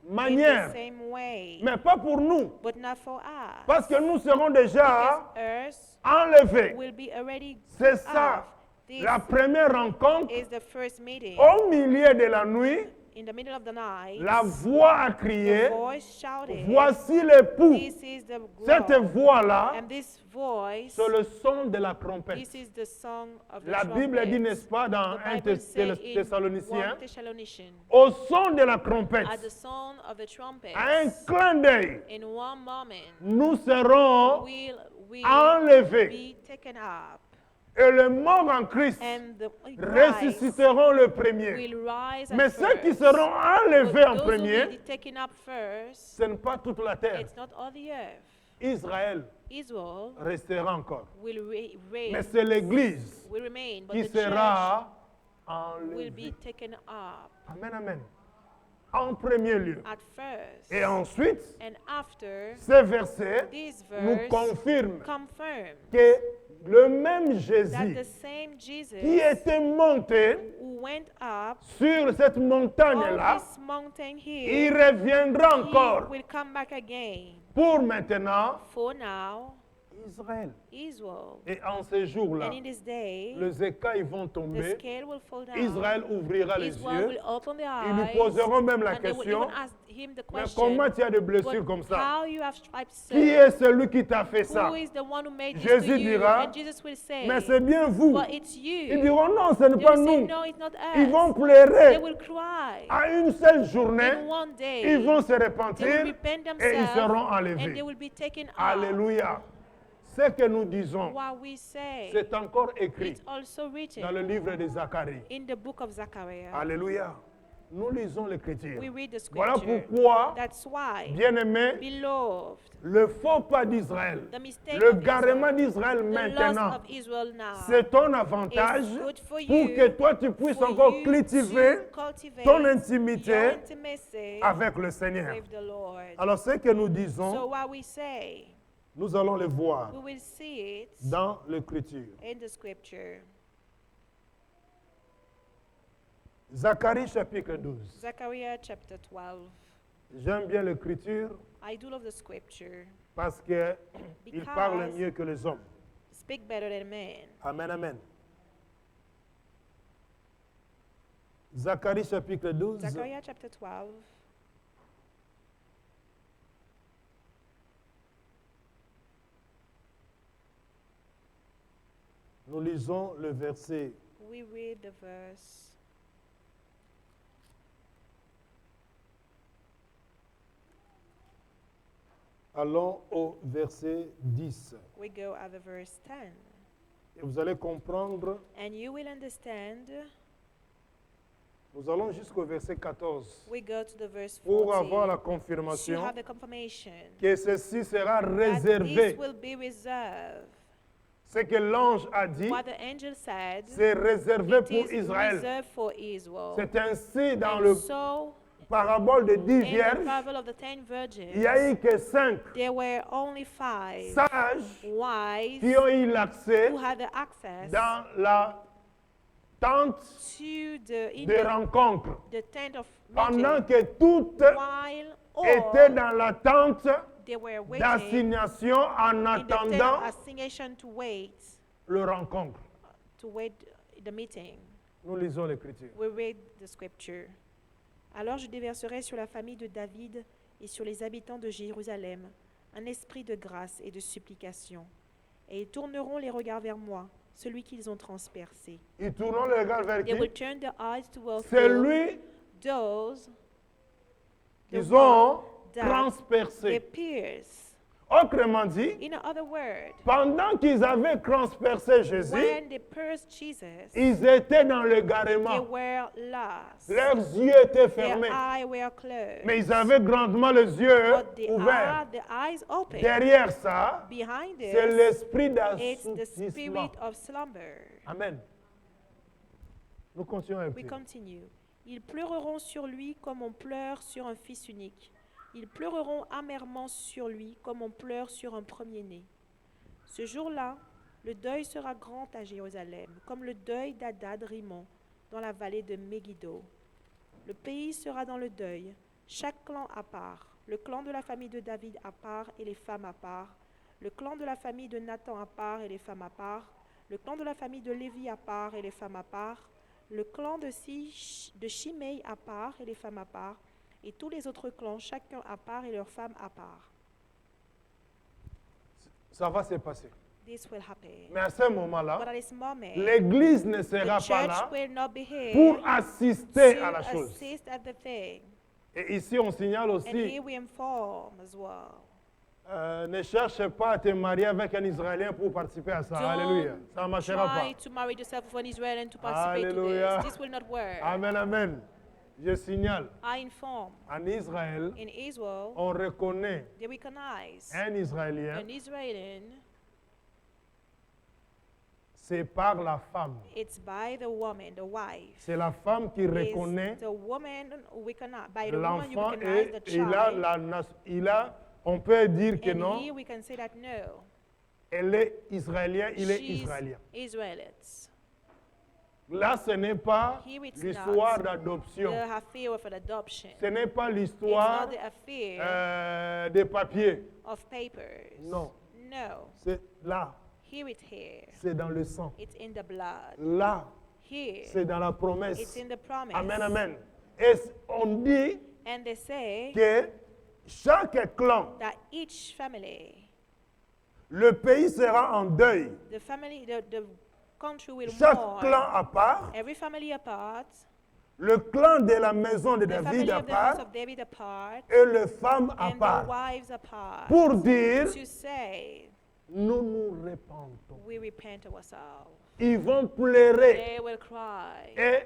in manière, the same way, mais pas pour nous, but not for us. parce que nous serons déjà Because earth enlevés. will be already C'est ça, off. This la première rencontre. is the first meeting. Au milieu de la nuit, In the middle of the night, la voix a the crié, voice shouted, voici l'époux. This is the Cette groom. voix-là, And this voice, c'est le son de la trompette. this is the song of the La Bible dit, trumpet. n'est-ce pas, dans The 1 Bible says in 1 Thessaloniciens, Thessalonians, au son de la trompette, at the sound of the trumpet, à un clin d'œil, in one moment, nous serons will we enlevés. be taken up, Et les morts en Christ and the ressusciteront le premier. will rise at Mais ceux qui first. seront But enlevés en those who will premier, be taken up first, ce n'est pas toute la terre. it's not all the earth. Israël Israel restera encore. will Mais reign, c'est l'Église will remain, but qui the church sera will be enlevée. taken up Amen, amen. En premier lieu. at first. Et ensuite, And after, ce verset this nous verse confirme confirm que le même that the Jésus same Jesus qui était monté who went up sur cette on montagne-là, this mountain il here, reviendra he encore will come back again. pour maintenant For now, Israël. Israel. Et en ces jours-là, And in this day, les écailles vont the tomber. scale will fall down. Israël ouvrira les Israel yeux. will open their Ils lui eyes. poseront même la And they will question, even ask him the mais question, comment tu as des blessures "But comme ça? how you have stripes so? Qui est celui qui t'a fait ça? Who is the one who made this Jésus to you?" dira, And Jesus will say, mais c'est bien vous. "But it's you." Ils diront non, ce n'est They pas will say, nous. "No, it's not Ils vont us." They pleurer. will cry. À une seule journée, In one day, ils vont se they will repentir repent et ils seront themselves, and enlevés. they will be taken out. Alléluia. Ce que nous disons, What we say, c'est encore écrit it's also dans written le livre de Zacharie. in the book of Zechariah. Alléluia. Nous lisons l'Écriture. We read the Voilà scripture. pourquoi, That's why, bien-aimés, beloved, le faux pas d'Israël, the mistake le of garement Israel, d'Israël the loss maintenant, of Israel now, c'est ton avantage is good for pour you, que toi tu puisses for encore you cultiver to cultivate ton your intimité intimacy avec le Seigneur. with the Lord. Alors ce que nous So disons, what we say, nous allons le voir we will see it dans l'Écriture. in the scripture. Zacharie chapitre 12. Zechariah chapter 12. J'aime bien l'Écriture I do love the scripture. parce qu'il parle Because- mieux que les hommes. Speak better than men. Amen, amen. Zacharie chapitre 12. Zechariah chapter 12. Nous lisons le verset We read the verse. Allons au verset 10. We go at the verse 10. Et vous allez comprendre, And you will understand. nous allons jusqu'au verset 14 We go to the verse pour avoir 14 la to confirmation have the confirmation que ceci sera that réservé. this will be reserved. Ce que l'ange a dit, What the angel said, c'est réservé it pour is Israël. reserved for Israel. C'est ainsi dans And le so, parabole de 10 in the vierges, parable of the 10 il virgins, n'y a eu que 5 there were only 5 sages wise qui ont eu l'accès who had the access dans la tente to the, de rencontre. the tent of Pendant meeting, que toutes while étaient all dans l'attente they were waiting d'assignation en in the tent attendant of assignation to wait rencontre. the meeting. Nous lisons l'Écriture. We read the scripture. Alors je déverserai sur la famille de David et sur les habitants de Jérusalem un esprit de grâce et de supplication. Et ils tourneront les regards vers moi, celui qu'ils ont transpercé. Ils tournent le regard vers They qui? will turn their eyes towards C'est lui those qu'ils ont that transpercé. they pierce. Autrement dit, In other words, pendant qu'ils avaient transpercé Jésus, when they pierced Jesus, ils étaient dans le they garement. were lost. Leurs yeux étaient Their fermés. eyes were closed. Mais ils avaient grandement les yeux But they ouverts. had the eyes open. Derrière ça, Behind c'est this, l'esprit it's the d'assoupissement. spirit of slumber. Amen. Nous continuons avec We lui. continue. Ils pleureront sur lui comme on pleure sur un fils unique. Ils pleureront amèrement sur lui comme on pleure sur un premier-né. Ce jour-là, le deuil sera grand à Jérusalem, comme le deuil d'Adad-Rimon dans la vallée de Megiddo. Le pays sera dans le deuil, chaque clan à part, le clan de la famille de David à part et les femmes à part, le clan de la famille de Nathan à part et les femmes à part, le clan de la famille de Lévi à part et les femmes à part, le clan de Shimei à part et les femmes à part, et tous les autres clans, chacun à part et leurs femmes à part. Ça va se passer. This will happen. Mais à ce But moment-là, at this moment, l'Église ne the sera pas church là will not be here pour assister à to la chose. assist at the thing. Et ici, on signale And aussi, here we inform as well. ne cherche pas à te marier avec un Israélien pour participer à ça. Don't Alléluia. Ça ne marchera Try pas. to marry yourself with an Israeli and to participate Alléluia. to this. This will not work. Amen, amen. Je signale, I inform. en Israël, In Israel, on reconnaît they recognize un Israélien, an Israeli. c'est par la femme. It's by the woman, the wife. C'est la femme qui reconnaît Is the woman who recognize, by the woman you l'enfant recognize et the child. on peut dire que And non, here we can say that no, elle est israélienne, il est she's israélien. Israelites. Là, ce n'est pas Here it's l'histoire not d'adoption. the affair of an adoption. Ce n'est pas It's l'histoire not the affair des papiers. of papers. Non. No. C'est là. Hear it here. C'est dans le sang. It's in the blood. Là, Here. c'est dans la It's promesse. in the promise. Amen, amen. Et on dit And they say que chaque clan, that each family, le pays sera en deuil. the country will Chaque mourn. clan à part, Every family apart. le clan de la maison de The David family à of the house part of David apart. et les femmes à And the part. wives apart. Pour dire, To say, nous nous repentons. we repent ourselves. Ils vont pleurer. They will cry. Et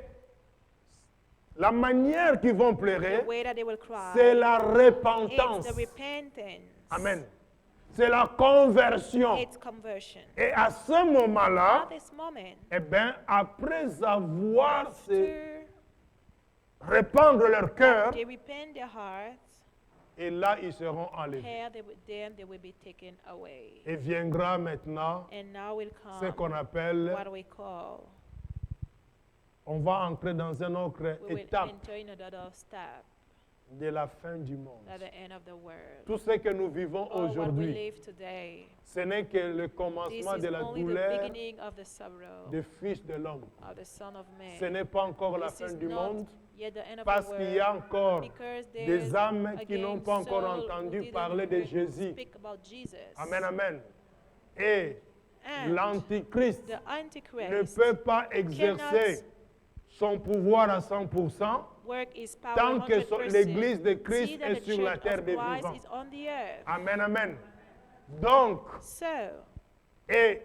la manière qu'ils vont pleurer, The way that they will cry. c'est la It's repentance. the repentance. Amen. C'est la conversion. It's conversion. Et à ce moment-là, At this moment, eh bien, après avoir se after répandre leur cœur, they repent their hearts, et là, ils seront enlevés. then they will be taken away. Et viendra maintenant And now will ce come qu'on appelle, what we call, on va entrer dans une autre we will étape enter in another step de la fin du monde. at the end of the world. Tout ce que nous vivons All what we aujourd'hui, live today, ce n'est que le this commencement is de la only the douleur beginning of the sorrow des fils de l'homme. of the Son of Ce Man. n'est pas encore la This fin is du not monde, yet the end of parce the qu'il y a world, encore because des there's âmes qui again n'ont pas encore soul who entendu didn't parler de Jésus. speak about Jesus. Amen, amen. Et And l'Antichrist the ne Antichrist peut pas exercer son pouvoir à 100% work is power tant que 100%. l'Église de Christ See that est the sur la church terre of des Christ vivants. is on the earth. Amen, amen. Donc, So, et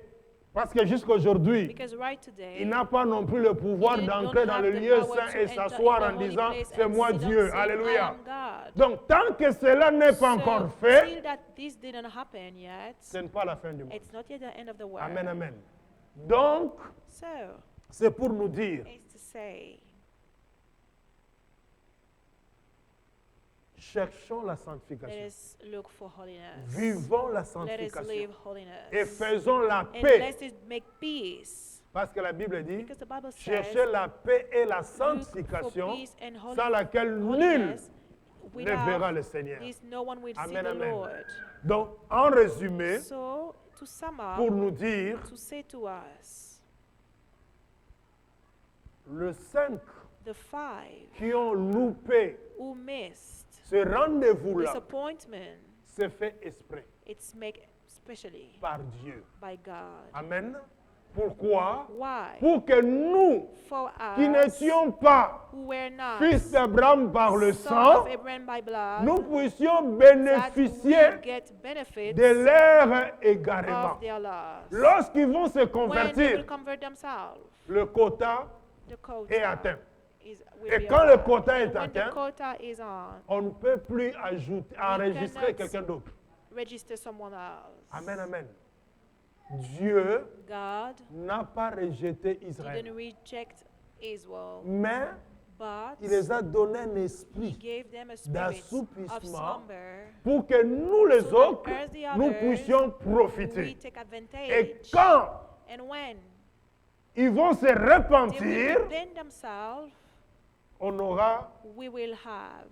parce que jusqu'aujourd'hui, because right today, il n'a pas non plus le pouvoir he d'entrer don't dans have le the lieu power saint to et enter s'asseoir in en the holy disant, place c'est and moi sit down Dieu. saying, I Alléluia. am God. Donc, tant que cela n'est pas encore So, fait, till that this didn't happen yet, ce n'est pas la fin du monde. it's not yet the end of the world. Amen, amen. Donc, So, c'est pour nous dire, it's to say, cherchons la let sanctification. us look for holiness. Vivons la Let us sanctification. live holiness. Et faisons la And paix. let us make peace. Parce que la Bible dit, Because the Bible says, cherchez la paix et la look for sanctification peace and sans laquelle nul holiness. ne verra Without le Seigneur. this, no one will see Amen, the amen. Lord. Donc, en résumé, So, to sum up, pour nous dire, to say to us, le 5 the 5 qui ont loupé who missed ce rendez-vous-là, this appointment, c'est fait exprès it's made specially par Dieu. by God. Amen. Pourquoi? Why? Pour que nous, For qui us n'étions pas who were not fils d'Abraham par le sons sang, of Abraham by blood, nous puissions that bénéficier we get benefits de leur égarement. of their loss. Lorsqu'ils vont se When they will convertir, convert themselves, le quota the quota est atteint. will Et be quand le on. quota And est when the atteint, quota is on, on ne peut plus enregistrer cannot quelqu'un d'autre. register someone else. Amen, amen. Dieu God n'a pas rejeté Israël, didn't reject Israel, mais but il les a donné un He esprit gave them a spirit of d'assoupissement slumber pour que nous les so that autres, as the nous others, puissions we profiter. take Et advantage. quand And when ils vont se they will repentir, repent themselves, on aura we will have,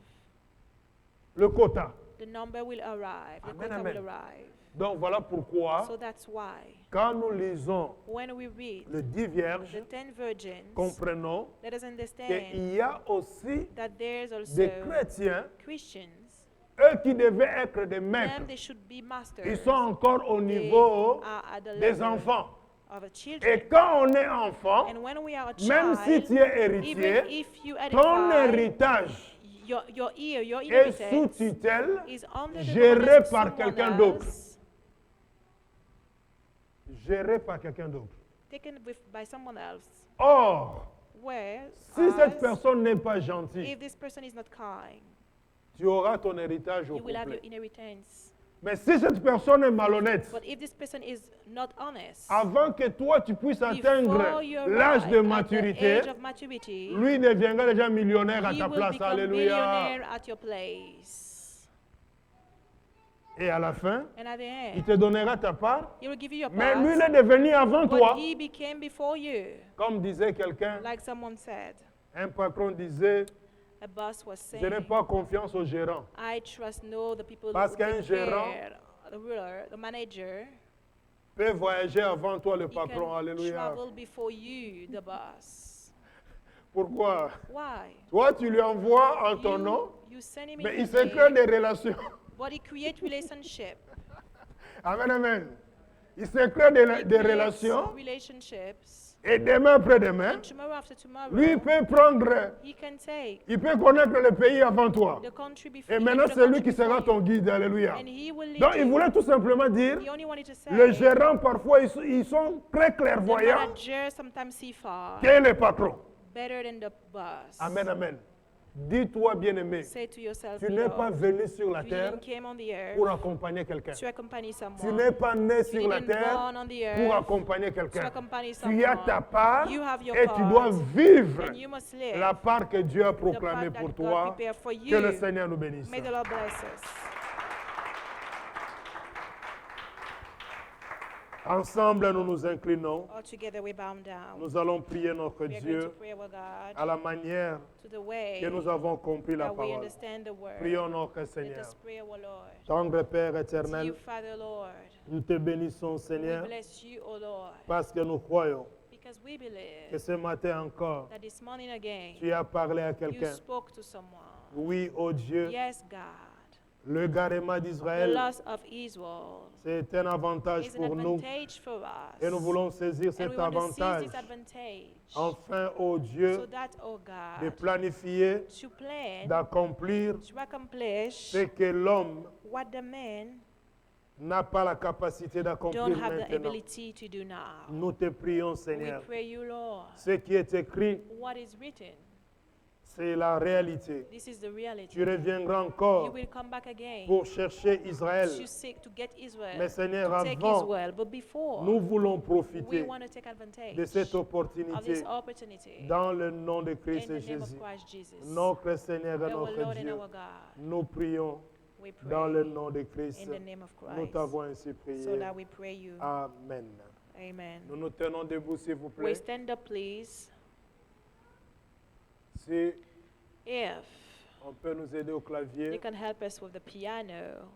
le quota. the number will arrive, the Amen, quota amen. will arrive. Donc voilà pourquoi, So that's why quand nous lisons when we read le 10 vierges, the 10 virgins, comprenons let us understand qu'il y a aussi that there's also des chrétiens, Christians, eux qui devaient être des maîtres, them they should be masters. ils sont encore au They niveau are at the des level enfants. of a Et children. quand on est enfant, And when we are a même si child, tu es héritier, even if you ton identify héritage your est sous inheritance tutelle, is under the géré governance of par someone quelqu'un d'autre. else, géré par quelqu'un d'autre. taken by someone else. Or, Where si cette personne n'est pas gentille, if this person is not kind, tu auras ton héritage au you will have your complet. inheritance. Mais si cette personne est malhonnête, But if this person is not honest, avant que toi tu puisses atteindre before you l'âge arrive de at the maturité, age of maturity, lui deviendra déjà millionnaire à he ta will place. become Alléluia. millionaire at your place. Et à la fin, And at the il end, te donnera ta part. he will give you your Mais lui, il part, est devenu avant toi. but he became before you. Comme disait quelqu'un, Like someone said, un patron disait, a boss was je n'ai saying, pas confiance au gérant. I trust no the people Parce who qu'un take gérant, care, the ruler, the manager, peut voyager avant toi, le He patron. can Alléluia. travel before you, the boss. Pourquoi? Why? Toi, tu lui envoies en ton nom, You send him in mais your il se crée name, des relations. but he create relationship. Amen, amen. Il se crée He des creates relations. relationships. Et demain après-demain, And tomorrow after tomorrow, lui il peut prendre, he can take il peut connaître le pays avant toi. the country before. Et he can maintenant, do the c'est lui country qui sera before ton you, guide. Alléluia. and he will lead Donc, il you. voulait tout simplement dire, He only wanted to say, les gérants, parfois, ils sont très the clairvoyants manager sometimes see far que le patron. better than the boss. Amen, amen. Dis-toi, bien-aimé, Say to yourself, tu n'es beloved, pas venu sur la you terre didn't came on the earth pour accompagner quelqu'un. to accompany Tu someone. n'es pas né You sur la didn't terre born on the pour earth accompagner to quelqu'un. accompany Tu as ta someone. part You have your et tu dois part, vivre and you must live la part que Dieu a the proclamée part pour that God toi. prepared for Que le you. Seigneur nous bénisse. May the Lord bless us. Ensemble, nous nous inclinons. All together we bow down. Nous allons prier notre We are going to Dieu pray our God à la manière to the way que nous avons compris la that we parole. understand the word. Prions notre Let Seigneur. us pray our Lord. Tendre Père To you, éternel, Father Lord, nous te bénissons, we Seigneur, bless you, O Lord, parce que nous croyons because we believe que ce matin encore, that this morning again tu as parlé à you quelqu'un. spoke to someone. Oui, ô Dieu, Yes, God. le garement The d'Israël, loss of Israel c'est un avantage is an pour nous. advantage for us. Et nous voulons saisir And cet we want to seize avantage this advantage afin, ô so Dieu, that, oh de God, planifier, to plan, d'accomplir to accomplish ce que l'homme what the man n'a pas la capacité don't d'accomplir have the maintenant. ability to do now. Nous te prions, We Seigneur. pray you, Lord. Ce qui est écrit, What is written, c'est la réalité. this is the reality. Tu reviendras You encore will come back again pour chercher Israël. to seek to get Israel, Mais Seigneur, to take avant, Israel. But before, nous voulons we profiter want to take advantage de cette of opportunité this opportunity dans le nom de in Christ the name Jésus. of Christ Jesus. Notre Seigneur et Our notre Lord and Dieu, our God, nous prions we pray dans le nom de Christ. in the name of Nous Christ. t'avons ainsi So prié. that we pray you. Amen. Amen. Nous nous tenons debout, s'il vous We plaît. stand up, please. Si If on peut nous aider au you clavier, can help us with the piano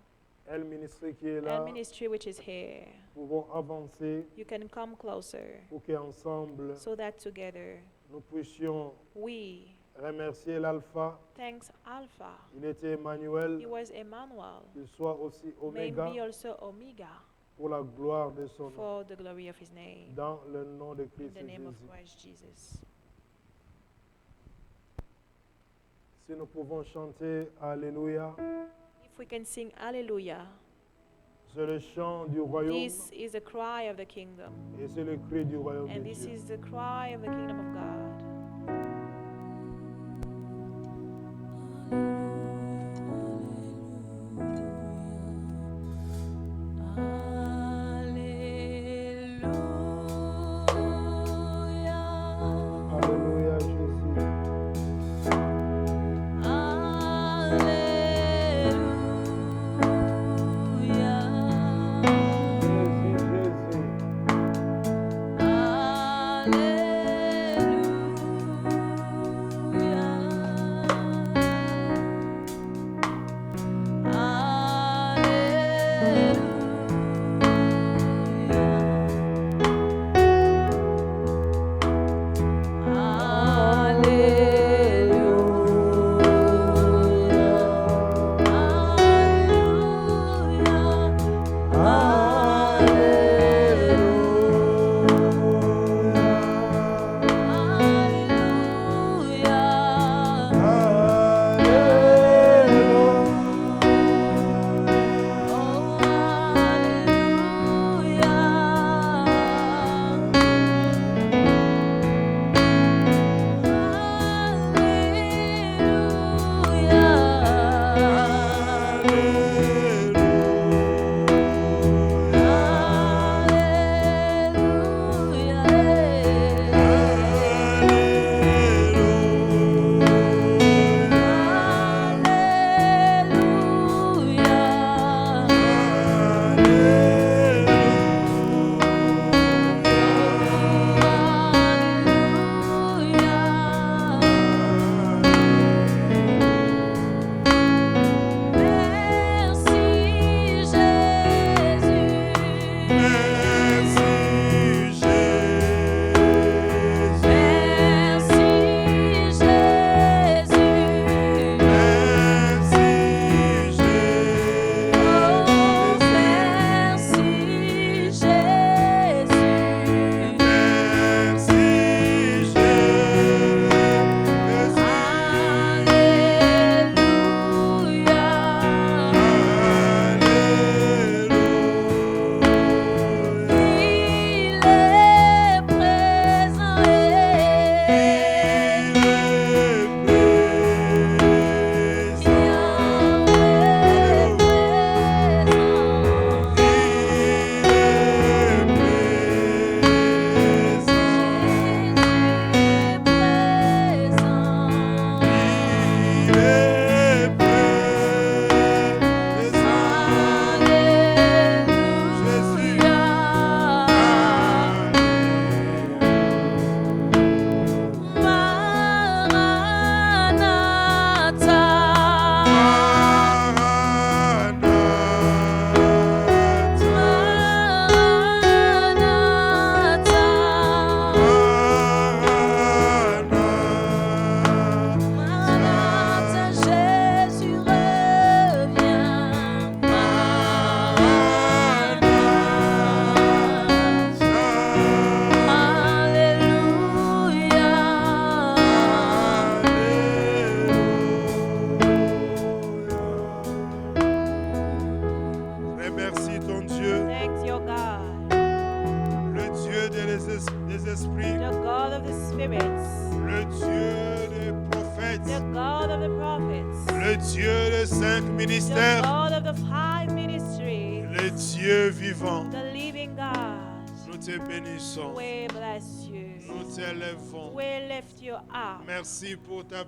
El Ministry qui est là, and ministry which is here, nous pouvons avancer you can come closer pour qu'ensemble, so that together nous puissions we remercier l'Alpha. thanks Alpha. Il était Emmanuel, He was Emmanuel, qu'il soit aussi maybe Oméga also Omega, pour la gloire de son nom. for the glory of his name. Dans le nom de In Christ the name of Jésus. Christ Jesus. Si nous pouvons chanter Alléluia, If we can sing Hallelujah, c'est le chant du royaume this is the cry of the kingdom, et c'est le cri du royaume and de this Dieu. is the cry of the kingdom of God. Alléluia Jésus. Jésus, Jésus. des esprits, the God of the spirits, le Dieu des prophètes, the God of the prophets, le Dieu des 5 the ministères, God of the 5 ministries, le Dieu vivant. the living God. Nous te bénissons, We bless you. nous t'élèvons. We lift you up. Merci pour ta Thank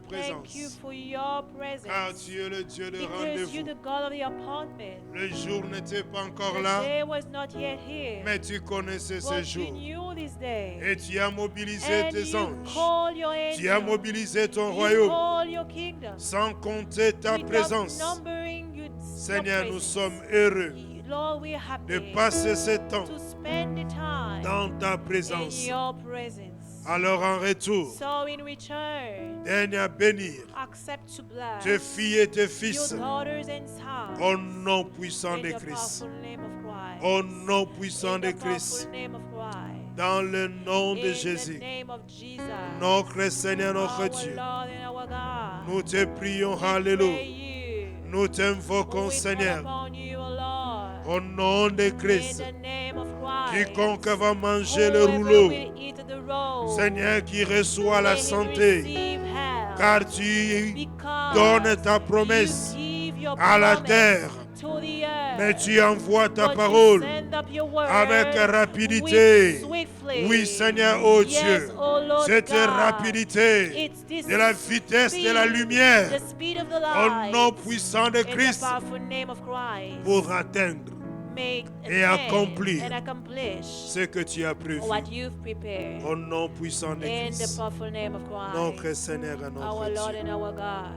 you présence, for your car presence. tu es le Dieu de Because you're rendez-vous. the God of the appointment. Le jour n'était pas encore The là, day was not yet here. mais tu connaissais ce But you jour. knew this day. Et tu as mobilisé And tes you anges. call your Tu as angels. mobilisé ton You royaume, call your kingdom. sans compter ta Without présence. numbering your Seigneur, nous presence. sommes heureux Lord, we are de happy passer ce temps to spend the time dans ta in présence. your presence. Alors en retour, So in return, daigne à bénir accept to bless tes filles et tes your fils daughters and sons au nom puissant in de the Christ. powerful name of Christ. Au nom puissant In de the Christ. powerful name of Christ. Dans le nom de In Jésus. the name of Jesus. Notre Seigneur, notre Our Dieu. Lord and our God. Nous te prions, We pray Alléluia. you. Nous t'invoquons, We call Seigneur, upon you, O Lord. au nom de In Christ. the name of Christ. Quiconque va manger le Whoever rouleau, will eat the roll, Seigneur, qui reçoit la may he santé, receive health. car tu Because donnes ta promesse you give your à la promise terre, to the earth. mais tu envoies ta But parole you send up your word avec rapidité. with swiftly. Oui, Seigneur, oh Yes, Dieu, O Lord cette God. rapidité It's this de la vitesse de la speed, lumière, the speed of the au light, nom puissant de in the Christ, powerful name of Christ, pour atteindre may et attain accomplir and accomplish ce que tu as prévu. what you've prepared. Au nom puissant de In the Christ, powerful name of notre Christ, Seigneur et our notre Lord Dieu. and our God,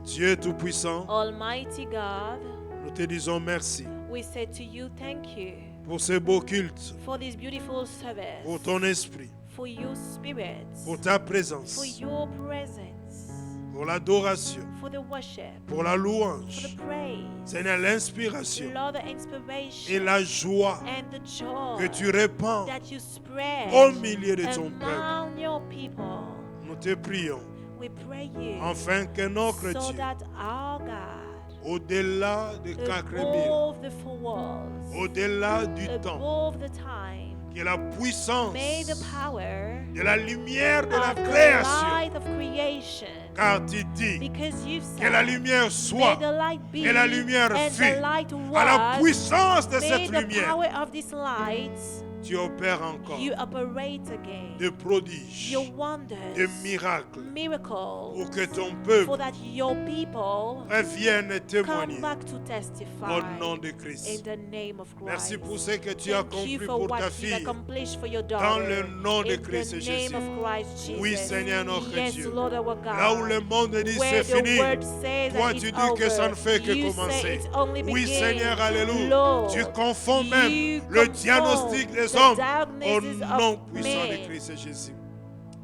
Dieu Tout-Puissant, Almighty God, nous te disons merci we say to you, thank you pour ce beau culte, for this beautiful service, pour ton esprit, for your spirit, pour ta for présence, your presence, pour l'adoration, for the worship, pour la for louange. the praise, Seigneur, l'inspiration Lord, the inspiration et la joie and the joy que tu répands that you spread au milieu de ton peuple. among your people. Nous te prions We pray you afin que notre so Dieu, that our God, au-delà de 4000, above the four walls, au-delà du temps, above the time, que la puissance may the power de la lumière de la of the création, light of creation, car tu dis because you've que la said, lumière may soit the light be, et la lumière and fut. the light À la was, puissance de may cette the lumière, power of this light, tu opères encore you operate again, de prodiges, your wonders, de miracles, miracles, pour que ton so peuple that your people revienne come témoigner back to testify au nom de in Christ. the name of Christ. Merci pour ce que tu as Thank you accompli for pour ta what you've fille. accomplished for your Dans daughter. le nom de In Christ the name Jésus. of Christ Jesus. Oui, Seigneur notre Yes, Dieu. Lord our God. Là où le monde dit Where c'est the fini, word says toi that tu it's dis que ça ne over, fait que you say commencer. it's only Oui, beginning. Seigneur, alléluia. Lord, Tu confonds même you le conform diagnostic des the hommes au diagnosis of nom puissant de men. Christ Jésus.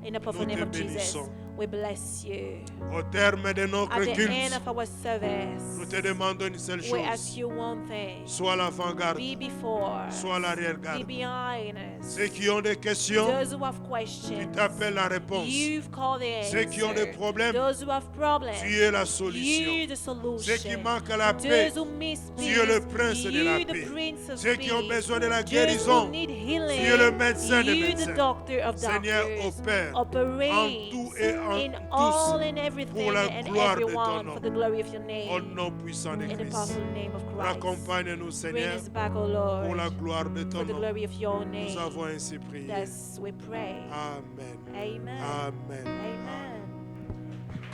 In the powerful Nous name te of Jesus, bénissons. we bless you. Au terme de notre At the culte, end of our service, nous te demandons une seule we ask chose. you one thing. Sois l'avant-garde, Be before us. sois Be l'arrière-garde. behind us. Ceux qui ont des questions, Those who have tu questions, t'appelles la réponse. you've called the Ceux qui ont des answer. problèmes, Those who have problems, tu es la solution. you the Ceux qui solution. manquent à la paix, Those who miss tu peace, es le prince de la you paix. the prince of Ceux qui ont peace. besoin de la Those guérison, who need healing, tu es le médecin des you médecins. the doctor of Seigneur, doctors. opère Operate en tout et en in tous all and everything pour la and gloire de ton everyone nom. for the glory of your Au name. nom puissant de In the Christ. powerful name of Christ. Accompagne-nous, Bring Seigneur, us back, O pour la Lord, gloire de ton for the nom. glory of your Nous name. avons ainsi prié. Thus we pray. Amen. Amen. Amen. Amen.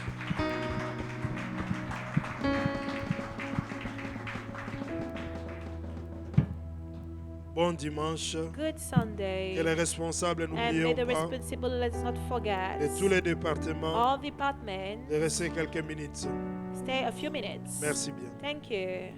Bon dimanche. Good Sunday. Que les responsables And may n'oublions the pas responsible let's not forget de tous les départements all departments de rester quelques minutes. stay a few minutes. Merci bien. Thank you.